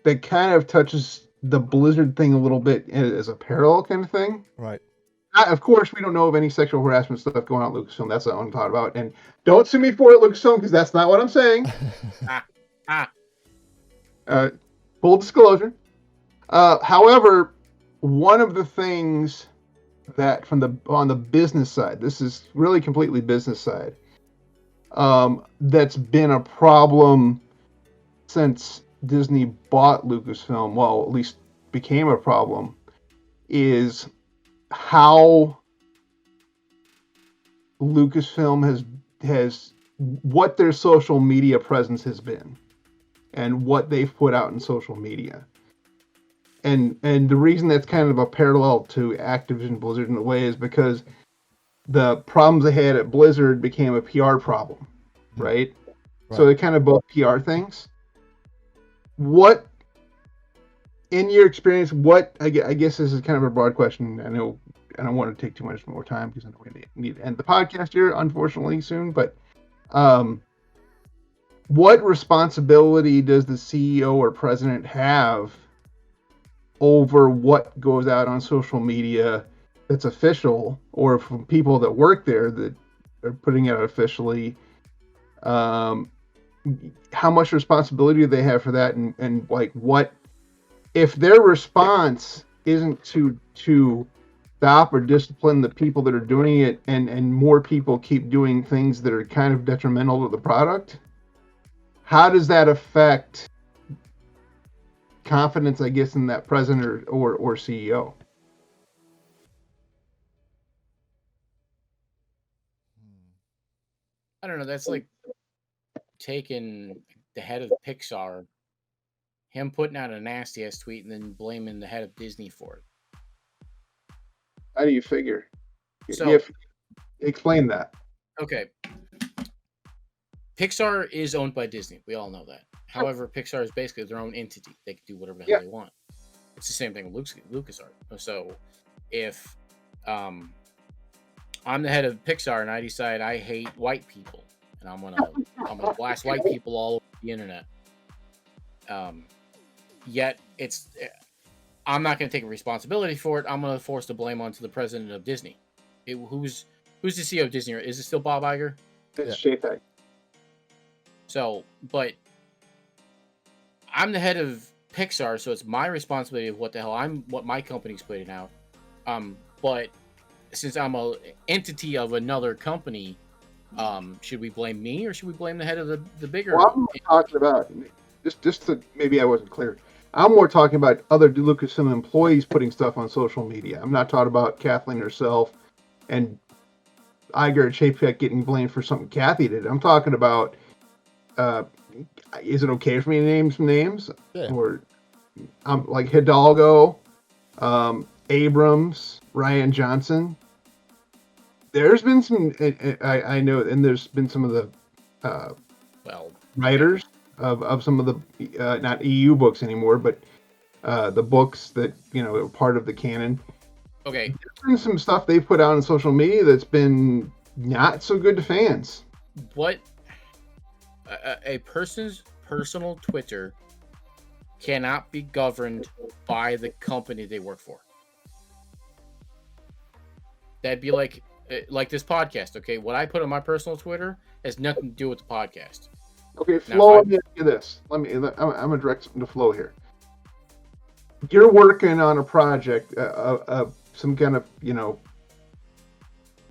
that kind of touches the Blizzard thing a little bit as a parallel kind of thing. Right. Of course, we don't know of any sexual harassment stuff going on at Lucasfilm. That's what I'm talking about. And don't sue me for it, Lucasfilm, because that's not what I'm saying. Full disclosure. However, one of the things that on the business side, this is really completely business side, that's been a problem since Disney bought Lucasfilm, well, at least became a problem, is how Lucasfilm has what their social media presence has been and what they've put out in social media. And the reason that's kind of a parallel to Activision Blizzard in a way is because the problems they had at Blizzard became a PR problem, right? So they're kind of both PR things. What, in your experience, I guess this is kind of a broad question. I know I don't want to take too much more time because I know we need to end the podcast here, unfortunately, soon. But what responsibility does the CEO or president have over what goes out on social media that's official, or from people that work there that are putting it out officially? How much responsibility do they have for that? And like, what if their response isn't to stop or discipline the people that are doing it, and more people keep doing things that are kind of detrimental to the product? How does that affect confidence, I guess, in that president or CEO? I don't know. That's like taking the head of Pixar, him putting out a nasty ass tweet, and then blaming the head of Disney for it. How do you figure? So, Explain that. Okay. Pixar is owned by Disney. We all know that. However, Pixar is basically their own entity. They can do whatever the hell they want. It's the same thing with LucasArts. So, if I'm the head of Pixar and I decide I hate white people, and I'm gonna blast white people all over the internet. Yet I'm not gonna take responsibility for it. I'm gonna force the blame onto the president of Disney. Who's the CEO of Disney? Is it still Bob Iger? It's JPEG. So, but I'm the head of Pixar, so it's my responsibility of what my company's putting out. But since I'm a entity of another company, should we blame me or should we blame the head of the bigger? Well, I'm talking about just to, maybe I wasn't clear. I'm more talking about other Lucasfilm employees putting stuff on social media. I'm not talking about Kathleen herself and Iger and Chapek getting blamed for something Kathy did. I'm talking about, is it okay for me to name some names? Yeah. Or like Hidalgo, Abrams, Ryan Johnson. There's been some, I know, and there's been some of the writers of some of the not EU books anymore, but the books that are part of the canon. Okay. There's been some stuff they've put out on social media that's been not so good to fans. What a person's personal Twitter cannot be governed by the company they work for. That'd be like this podcast. Okay, what I put on my personal Twitter has nothing to do with the podcast. Okay, Flo, let me ask you this. I'm gonna direct something to Flo here. You're working on a project, some kind of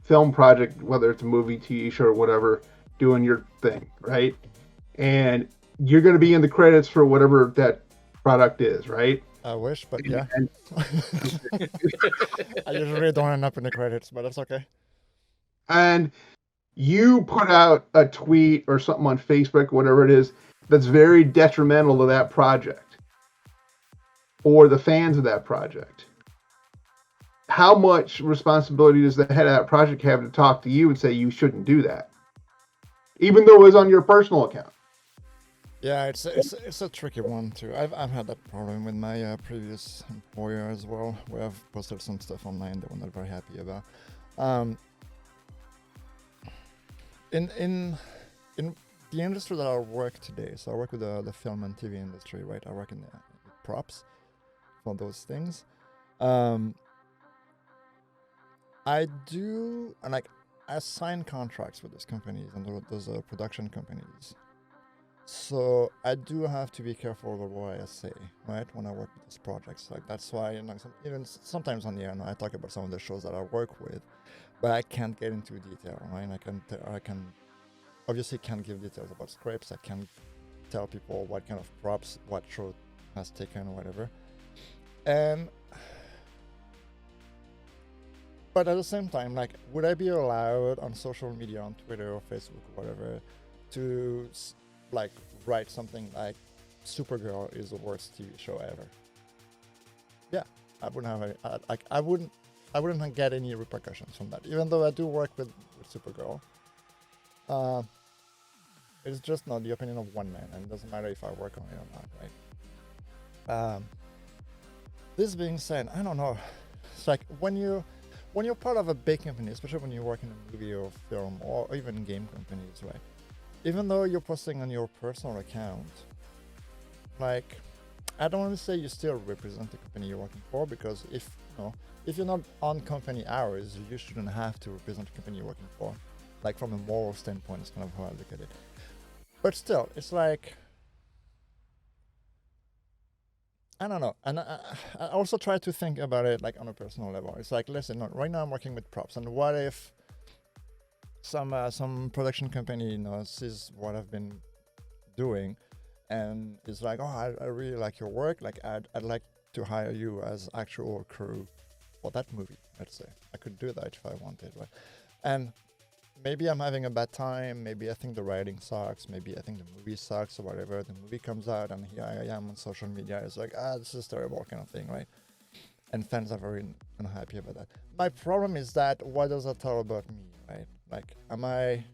film project, whether it's a movie, TV show, or whatever, doing your thing, right? And you're going to be in the credits for whatever that product is, right? I wish, but yeah. I usually don't end up in the credits, but that's okay. And you put out a tweet or something on Facebook, whatever it is, that's very detrimental to that project or the fans of that project. how much responsibility does the head of that project have to talk to you and say you shouldn't do that, even though it's on your personal account? Yeah, it's a tricky one too. I've had that problem with my previous employer as well, where I've posted some stuff online that we're not very happy about. Um, in the industry that I work today, so I work with the film and TV industry, right? I work in the props for those things. I do, and like, I sign contracts with those companies and those production companies. So I do have to be careful with what I say, right? When I work with these projects, like that's why, even sometimes on the air, I talk about some of the shows that I work with, but I can't get into detail, right? I can obviously can't give details about scripts. I can't tell people what kind of props, what show has taken, or whatever. And but at the same time, like, would I be allowed on social media, on Twitter or Facebook or whatever, to like write something like Supergirl is the worst TV show ever? Yeah, I wouldn't have any, I wouldn't get any repercussions from that, even though I do work with Supergirl. It's just not the opinion of one man, and it doesn't matter if I work on it or not, right? This being said, I don't know. It's like when you're part of a big company, especially when you work in a movie or film or even game companies, right? Even though you're posting on your personal account, like, I don't want to say you still represent the company you're working for, because if you're not on company hours, you shouldn't have to represent the company you're working for. Like, from a moral standpoint, it's kind of how I look at it. But still, it's like, I don't know. And I also try to think about it like on a personal level. It's like, listen, right now I'm working with props, and what if some production company sees what I've been doing and is like, oh, I really like your work, like I'd like to hire you as actual crew for that movie, let's say. I could do that if I wanted, right? And maybe I'm having a bad time, maybe I think the writing sucks, maybe I think the movie sucks or whatever. The movie comes out and here I am on social media, it's like, this is terrible kind of thing, right? And fans are very unhappy about that. My problem is that, what does that tell about me, right? Like, am I...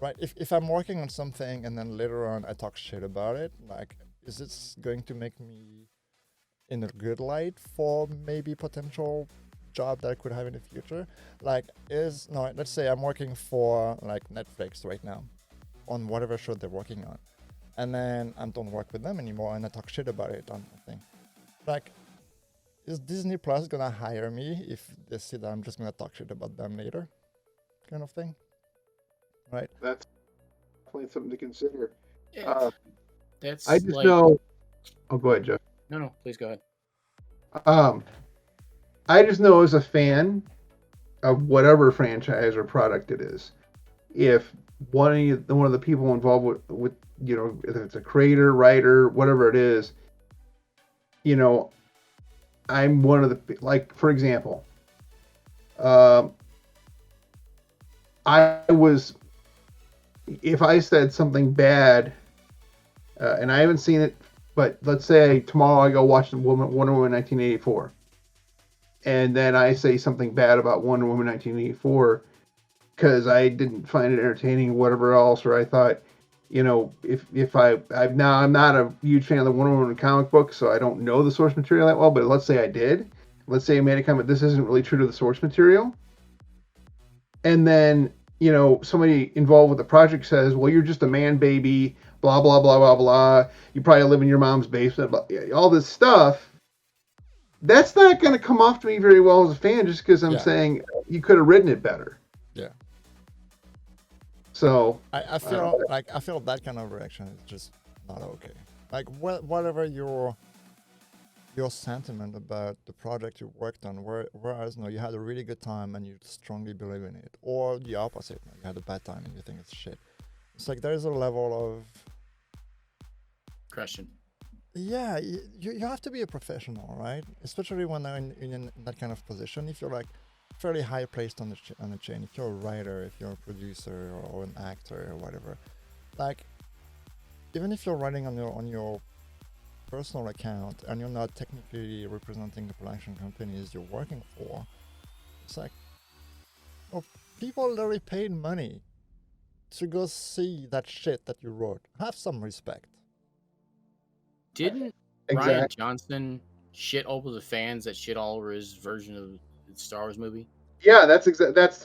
Right, if I'm working on something and then later on I talk shit about it, like, is this going to make me in a good light for maybe potential job that I could have in the future? Like, let's say I'm working for like Netflix right now on whatever show they're working on, and then I don't work with them anymore and I talk shit about it on the thing. Like, is Disney Plus gonna hire me if they see that I'm just gonna talk shit about them later? Kind of thing. Right? That's definitely something to consider. Yeah, that's I just like... know. Oh, go ahead, Jeff. No, please go ahead. I just know, as a fan of whatever franchise or product it is, if one of the people involved with if it's a creator, writer, whatever it is, I'm one of the, like, for example, if I said something bad, and I haven't seen it, but let's say tomorrow I go watch Wonder Woman 1984, and then I say something bad about Wonder Woman 1984 because I didn't find it entertaining, or whatever else, or I thought, if I'm not a huge fan of the Wonder Woman comic book, so I don't know the source material that well, but let's say I did. Let's say I made a comment, this isn't really true to the source material. And then, somebody involved with the project says, well, you're just a man baby, blah, blah, blah, blah, blah. You probably live in your mom's basement, blah, all this stuff. That's not going to come off to me very well as a fan, just because I'm saying you could have written it better. Yeah. So I feel that kind of reaction is just not okay. Like, whatever your sentiment about the project you worked on, whereas you had a really good time and you strongly believe in it, or the opposite, you had a bad time and you think it's shit. It's like, there's a level of Question. Yeah, you have to be a professional, right? Especially when they're in that kind of position. If you're like fairly high placed on the chain, if you're a writer, if you're a producer or an actor or whatever, like, even if you're writing on your personal account and you're not technically representing the production companies you're working for, it's like, well, people literally paid money to go see that shit that you wrote. Have some respect. Didn't Ryan Johnson shit over the fans that shit all over his version of the Star Wars movie? Yeah, that's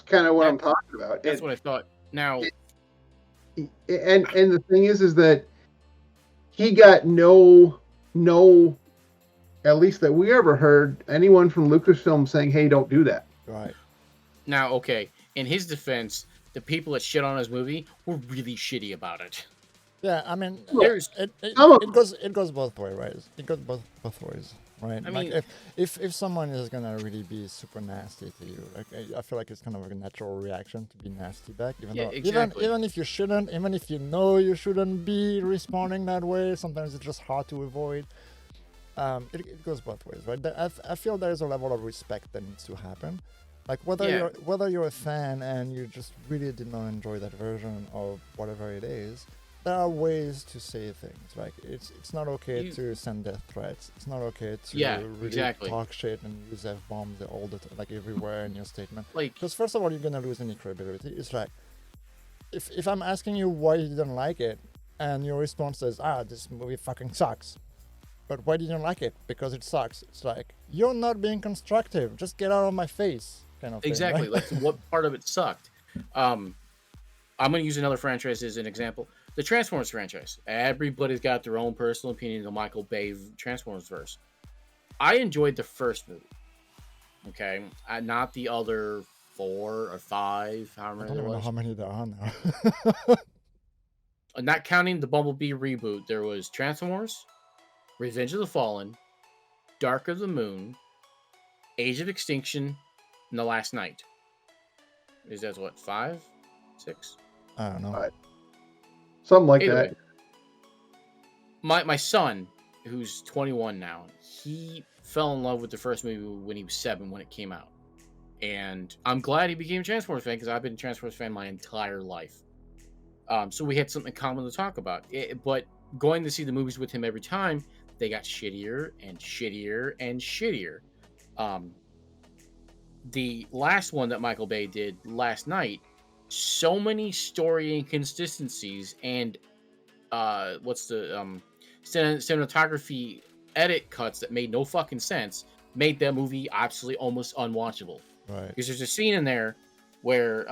kind of what I'm talking about. That's what I thought. Now, and the thing is that he got no, at least that we ever heard anyone from Lucasfilm saying, "Hey, don't do that." Right. Now, okay. In his defense, the people that shit on his movie were really shitty about it. Yeah, I mean, There's it goes both ways, right? It goes both ways, right? I like mean- if someone is gonna really be super nasty to you, like I feel like it's kind of a natural reaction to be nasty back, Yeah, exactly. even if you shouldn't, even if you know you shouldn't be responding that way. Sometimes it's just hard to avoid. It goes both ways, right? I feel there's a level of respect that needs to happen. Like whether you're a fan and you just really did not enjoy that version of whatever it is, there are ways to say things. Like it's not okay to send death threats. It's not okay to really talk shit and use F-bombs all the time, like everywhere in your statement. Like, because first of all, you're gonna lose any credibility. It's like if I'm asking you why you didn't like it, and your response is, this movie fucking sucks. But why didn't you like it? Because it sucks. It's like, you're not being constructive. Just get out of my face. Kind of thing, exactly. right? Like, what part of it sucked? I'm going to use another franchise as an example. The Transformers franchise. Everybody's got their own personal opinion of the Michael Bay Transformers verse. I enjoyed the first movie. Okay? Not the other 4 or 5, however many I don't there even know was. how many there are now. Not counting the Bumblebee reboot, there was Transformers, Revenge of the Fallen, Dark of the Moon, Age of Extinction, and The Last Night. Is that what, 5? 6? I don't know. Something like Either that. way. My son, who's 21 now, he fell in love with the first movie when he was 7 when it came out. And I'm glad he became a Transformers fan because I've been a Transformers fan my entire life. So we had something common to talk about. But going to see the movies with him every time, they got shittier and shittier and shittier. The last one that Michael Bay did last night, so many story inconsistencies and cinematography edit cuts that made no fucking sense made that movie absolutely almost unwatchable. Right. Because there's a scene in there where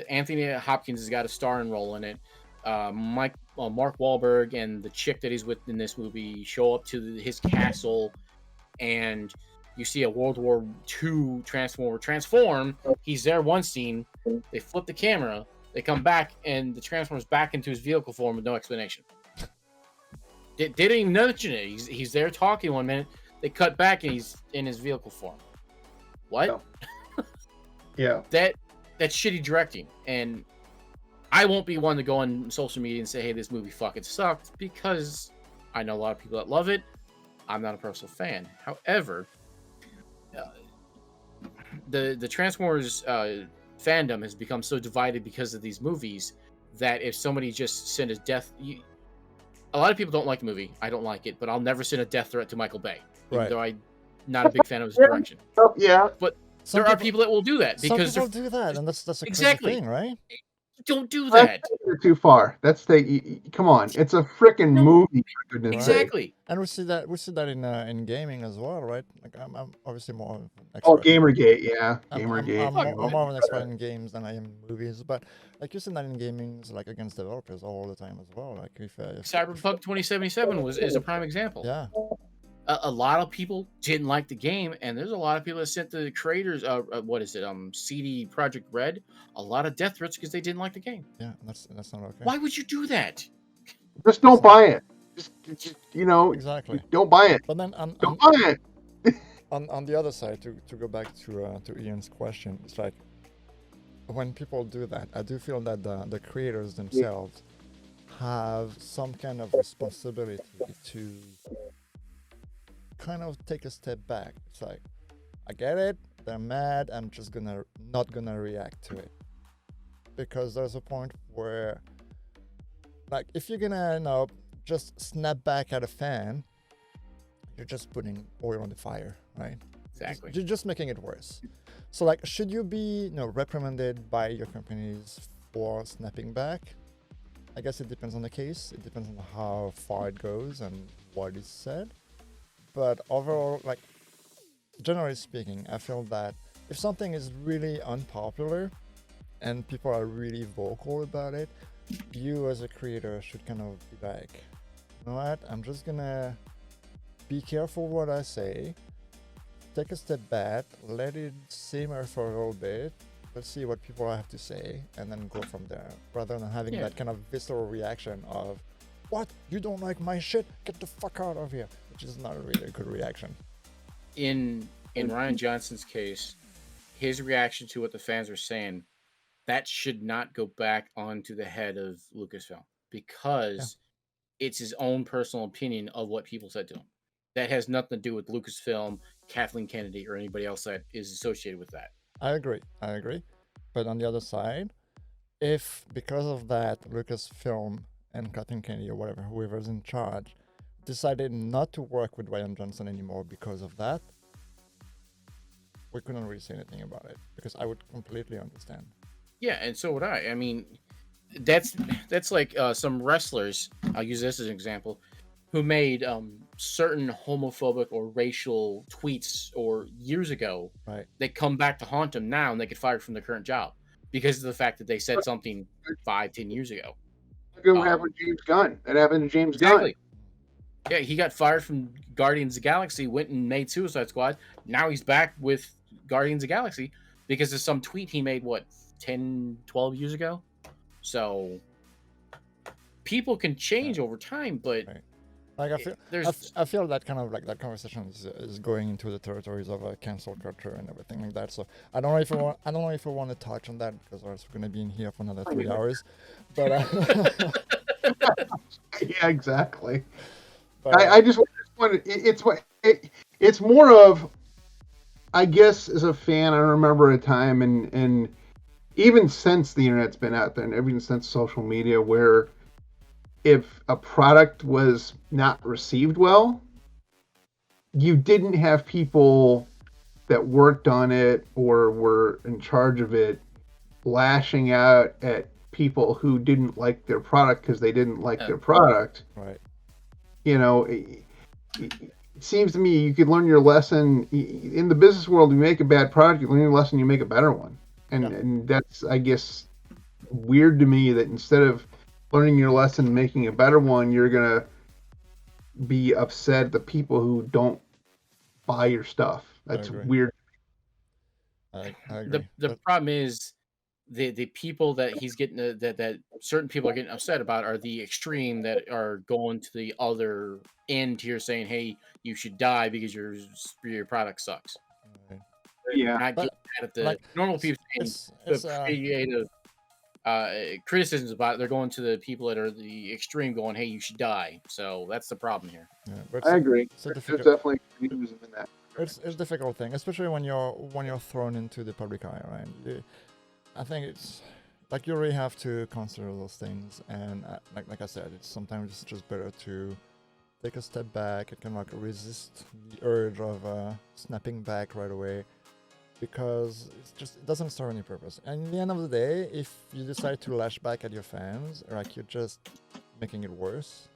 Anthony Hopkins has got a starring role in it. Mark Wahlberg and the chick that he's with in this movie show up to his castle, and you see a World War II Transformer transform. He's there one scene. They flip the camera. They come back, and the Transformer's back into his vehicle form with no explanation. They didn't even mention it. He's there talking 1 minute. They cut back, and he's in his vehicle form. What? Yeah. That's shitty directing, and I won't be one to go on social media and say, "Hey, this movie fucking sucked," because I know a lot of people that love it. I'm not a personal fan. However, the Transformers fandom has become so divided because of these movies that if somebody just sent a death, a lot of people don't like the movie. I don't like it, but I'll never send a death threat to Michael Bay, even though I'm not a big fan of his direction. Yeah, but there are people that will do that because some people do that, and that's a exactly crazy thing, right? Don't do that. You're too far. That's come on. It's a freaking movie. For goodness exactly. sake. And we see that in gaming as well, right? Like I'm obviously more of an expert. Oh, Gamergate, yeah, Gamergate. I'm more of an expert in games than I am in movies, but like you see that in gaming, like against developers all the time as well. Like if Cyberpunk 2077 is a prime example. Yeah. A lot of people didn't like the game, and there's a lot of people that sent the creators, CD Projekt Red, a lot of death threats because they didn't like the game. Yeah, that's not okay. Why would you do that? Just don't buy it. Just exactly. Don't buy it. But then don't buy it. on the other side, to go back to Ian's question, it's like when people do that, I do feel that the creators themselves have some kind of responsibility to kind of take a step back. It's like, I get it, they're mad, I'm just not gonna react to it. Because there's a point where, like, if you're gonna just snap back at a fan, you're just putting oil on the fire, right? Exactly. You're just making it worse. So like, should you be, reprimanded by your companies for snapping back? I guess it depends on the case. It depends on how far it goes and what is said. But overall, like, generally speaking, I feel that if something is really unpopular and people are really vocal about it, you as a creator should kind of be like, you know what, I'm just gonna be careful what I say, take a step back, let it simmer for a little bit, let's see what people have to say, and then go from there, rather than having that kind of visceral reaction of, what, you don't like my shit, get the fuck out of here, which is not really a good reaction. In Ryan Johnson's case, his reaction to what the fans were saying, that should not go back onto the head of Lucasfilm, because it's his own personal opinion of what people said to him. That has nothing to do with Lucasfilm, Kathleen Kennedy, or anybody else that is associated with that. I agree. But on the other side, if because of that Lucasfilm and Kathleen Kennedy or whatever, whoever's in charge, decided not to work with Ryan Johnson anymore because of that, we couldn't really say anything about it, because I would completely understand. Yeah, and so would I. I mean, that's like some wrestlers, I'll use this as an example, who made certain homophobic or racial tweets or years ago, Right. They come back to haunt them now, and they get fired from their current job because of the fact that they said something 5-10 years ago. Look at what happened to James Gunn. That happened to James Exactly. Gunn. Yeah, he got fired from Guardians of the Galaxy, went and made Suicide Squad. Now he's back with Guardians of the Galaxy because of some tweet he made, 10, 12 years ago? So people can change over time, but like I feel that kind of like that conversation is going into the territories of cancel culture and everything like that. So I don't know if I want to touch on that, because else we're going to be in here for another 3 hours. But yeah, exactly. But I just want it's more of, I guess, as a fan, I remember a time and even since the internet's been out there and even since social media, where if a product was not received well, you didn't have people that worked on it or were in charge of it lashing out at people who didn't like their product because they didn't like their product. Right. It seems to me you could learn your lesson in the business world. You make a bad product, you learn your lesson, you make a better one. And that's, I guess, weird to me that instead of learning your lesson and making a better one, you're going to be upset at the people who don't buy your stuff. That's weird. I agree. The problem is the people that he's getting that certain people are getting upset about are the extreme that are going to the other end here, saying, "Hey, you should die because your product sucks." Right. Yeah, not getting mad at the normal people saying the creative criticisms about it. They're going to the people that are the extreme, going, "Hey, you should die." So that's the problem here. Yeah, I agree. There's definitely criticism in that. It's a difficult thing, especially when you're thrown into the public eye, right? I think it's like you really have to consider those things, and like I said, sometimes it's just better to take a step back and kind of like resist the urge of snapping back right away, because it doesn't serve any purpose. And in the end of the day, if you decide to lash back at your fans, like, you're just making it worse,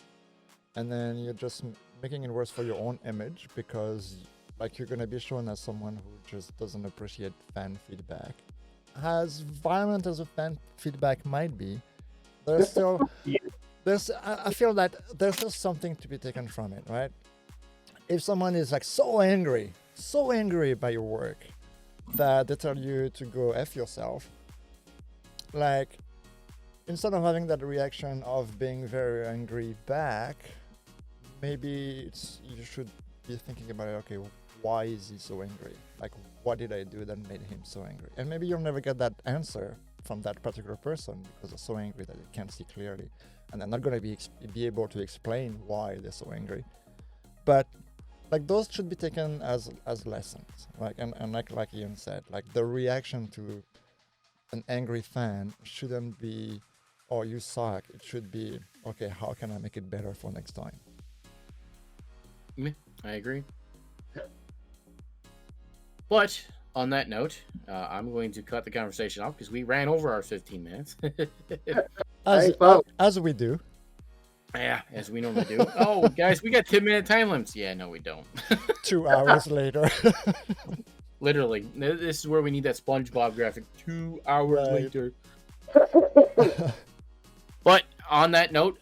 and then you're just making it worse for your own image, because like you're gonna be shown as someone who just doesn't appreciate fan feedback. As violent as a fan feedback might be, there's still I feel that there's still something to be taken from it, right? If someone is like so angry by your work that they tell you to go F yourself, like, instead of having that reaction of being very angry back, maybe you should be thinking about it. Okay, why is he so angry? Like, what did I do that made him so angry? And maybe you'll never get that answer from that particular person because they're so angry that they can't see clearly, and they're not going to be able to explain why they're so angry. But like, those should be taken as lessons. Like, and like Ian said, like, the reaction to an angry fan shouldn't be, "Oh, you suck." It should be, okay, how can I make it better for next time? I agree. But on that note, I'm going to cut the conversation off because we ran over our 15 minutes. As we do. Yeah, as we normally do. Oh, guys, we got 10-minute time limits. Yeah, no, we don't. 2 hours later. Literally, this is where we need that SpongeBob graphic. 2 hours Right. later. But on that note,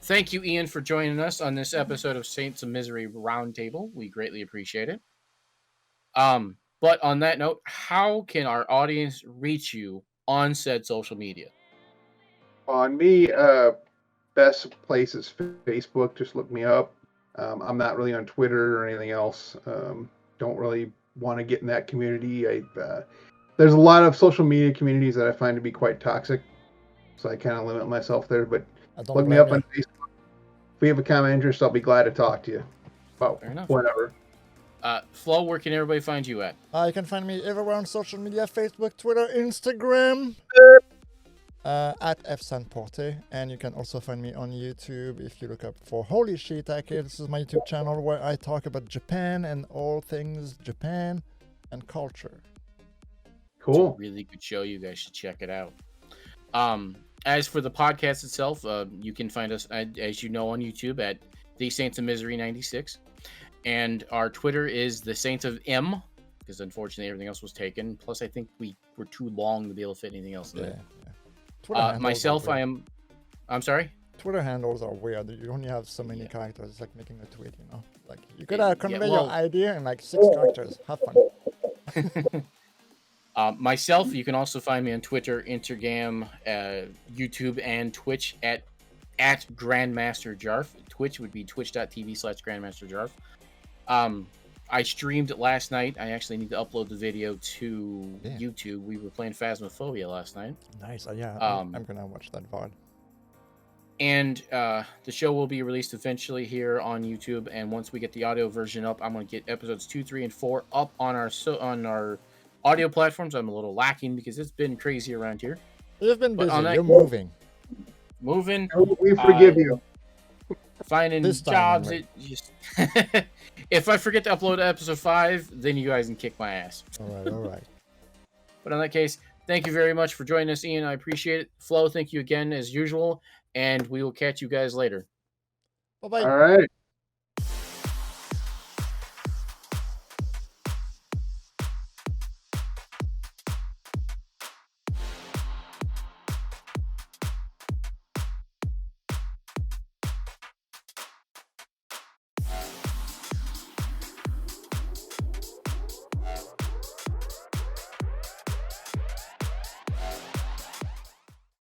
thank you, Ian, for joining us on this episode of Saints of Misery Roundtable. We greatly appreciate it. But on that note, how can our audience reach you on said social media? On me, best place is Facebook. Just look me up. I'm not really on Twitter or anything else. Don't really want to get in that community. There's a lot of social media communities that I find to be quite toxic, so I kind of limit myself there. But look me up on Facebook. If we have a common interest, I'll be glad to talk to you about whatever. Flo, where can everybody find you at? You can find me everywhere on social media: Facebook, Twitter, Instagram. At fsanporte, and you can also find me on YouTube if you look up for Holy Shiitake. This is my YouTube channel where I talk about Japan and all things Japan and culture. Cool. It's a really good show. You guys should check it out. As for the podcast itself, you can find us, as you know, on YouTube at the Saints of Misery 96, and our Twitter is the Saints of M, because unfortunately everything else was taken. Plus, I think we were too long to be able to fit anything else in it. Myself, I'm sorry? Twitter handles are weird. You only have so many characters. It's like making a tweet, you know? Like, you gotta convey your idea in like 6 characters. Have fun. Myself, you can also find me on Twitter, Instagram, YouTube, and Twitch at Grandmaster Jarf. Twitch would be twitch.tv/Grandmaster Jarf. I streamed it last night. I actually need to upload the video to YouTube. We were playing Phasmophobia last night. Nice. I'm gonna watch that VOD. And the show will be released eventually here on YouTube. And once we get the audio version up, I'm gonna get episodes 2, 3, and 4 up on our audio platforms. I'm a little lacking because it's been crazy around here. You've been busy. You're moving. We forgive you. Finding jobs. If I forget to upload episode 5, then you guys can kick my ass. All right. But in that case, thank you very much for joining us, Ian. I appreciate it. Flo, thank you again as usual, and we will catch you guys later. Bye-bye. All right.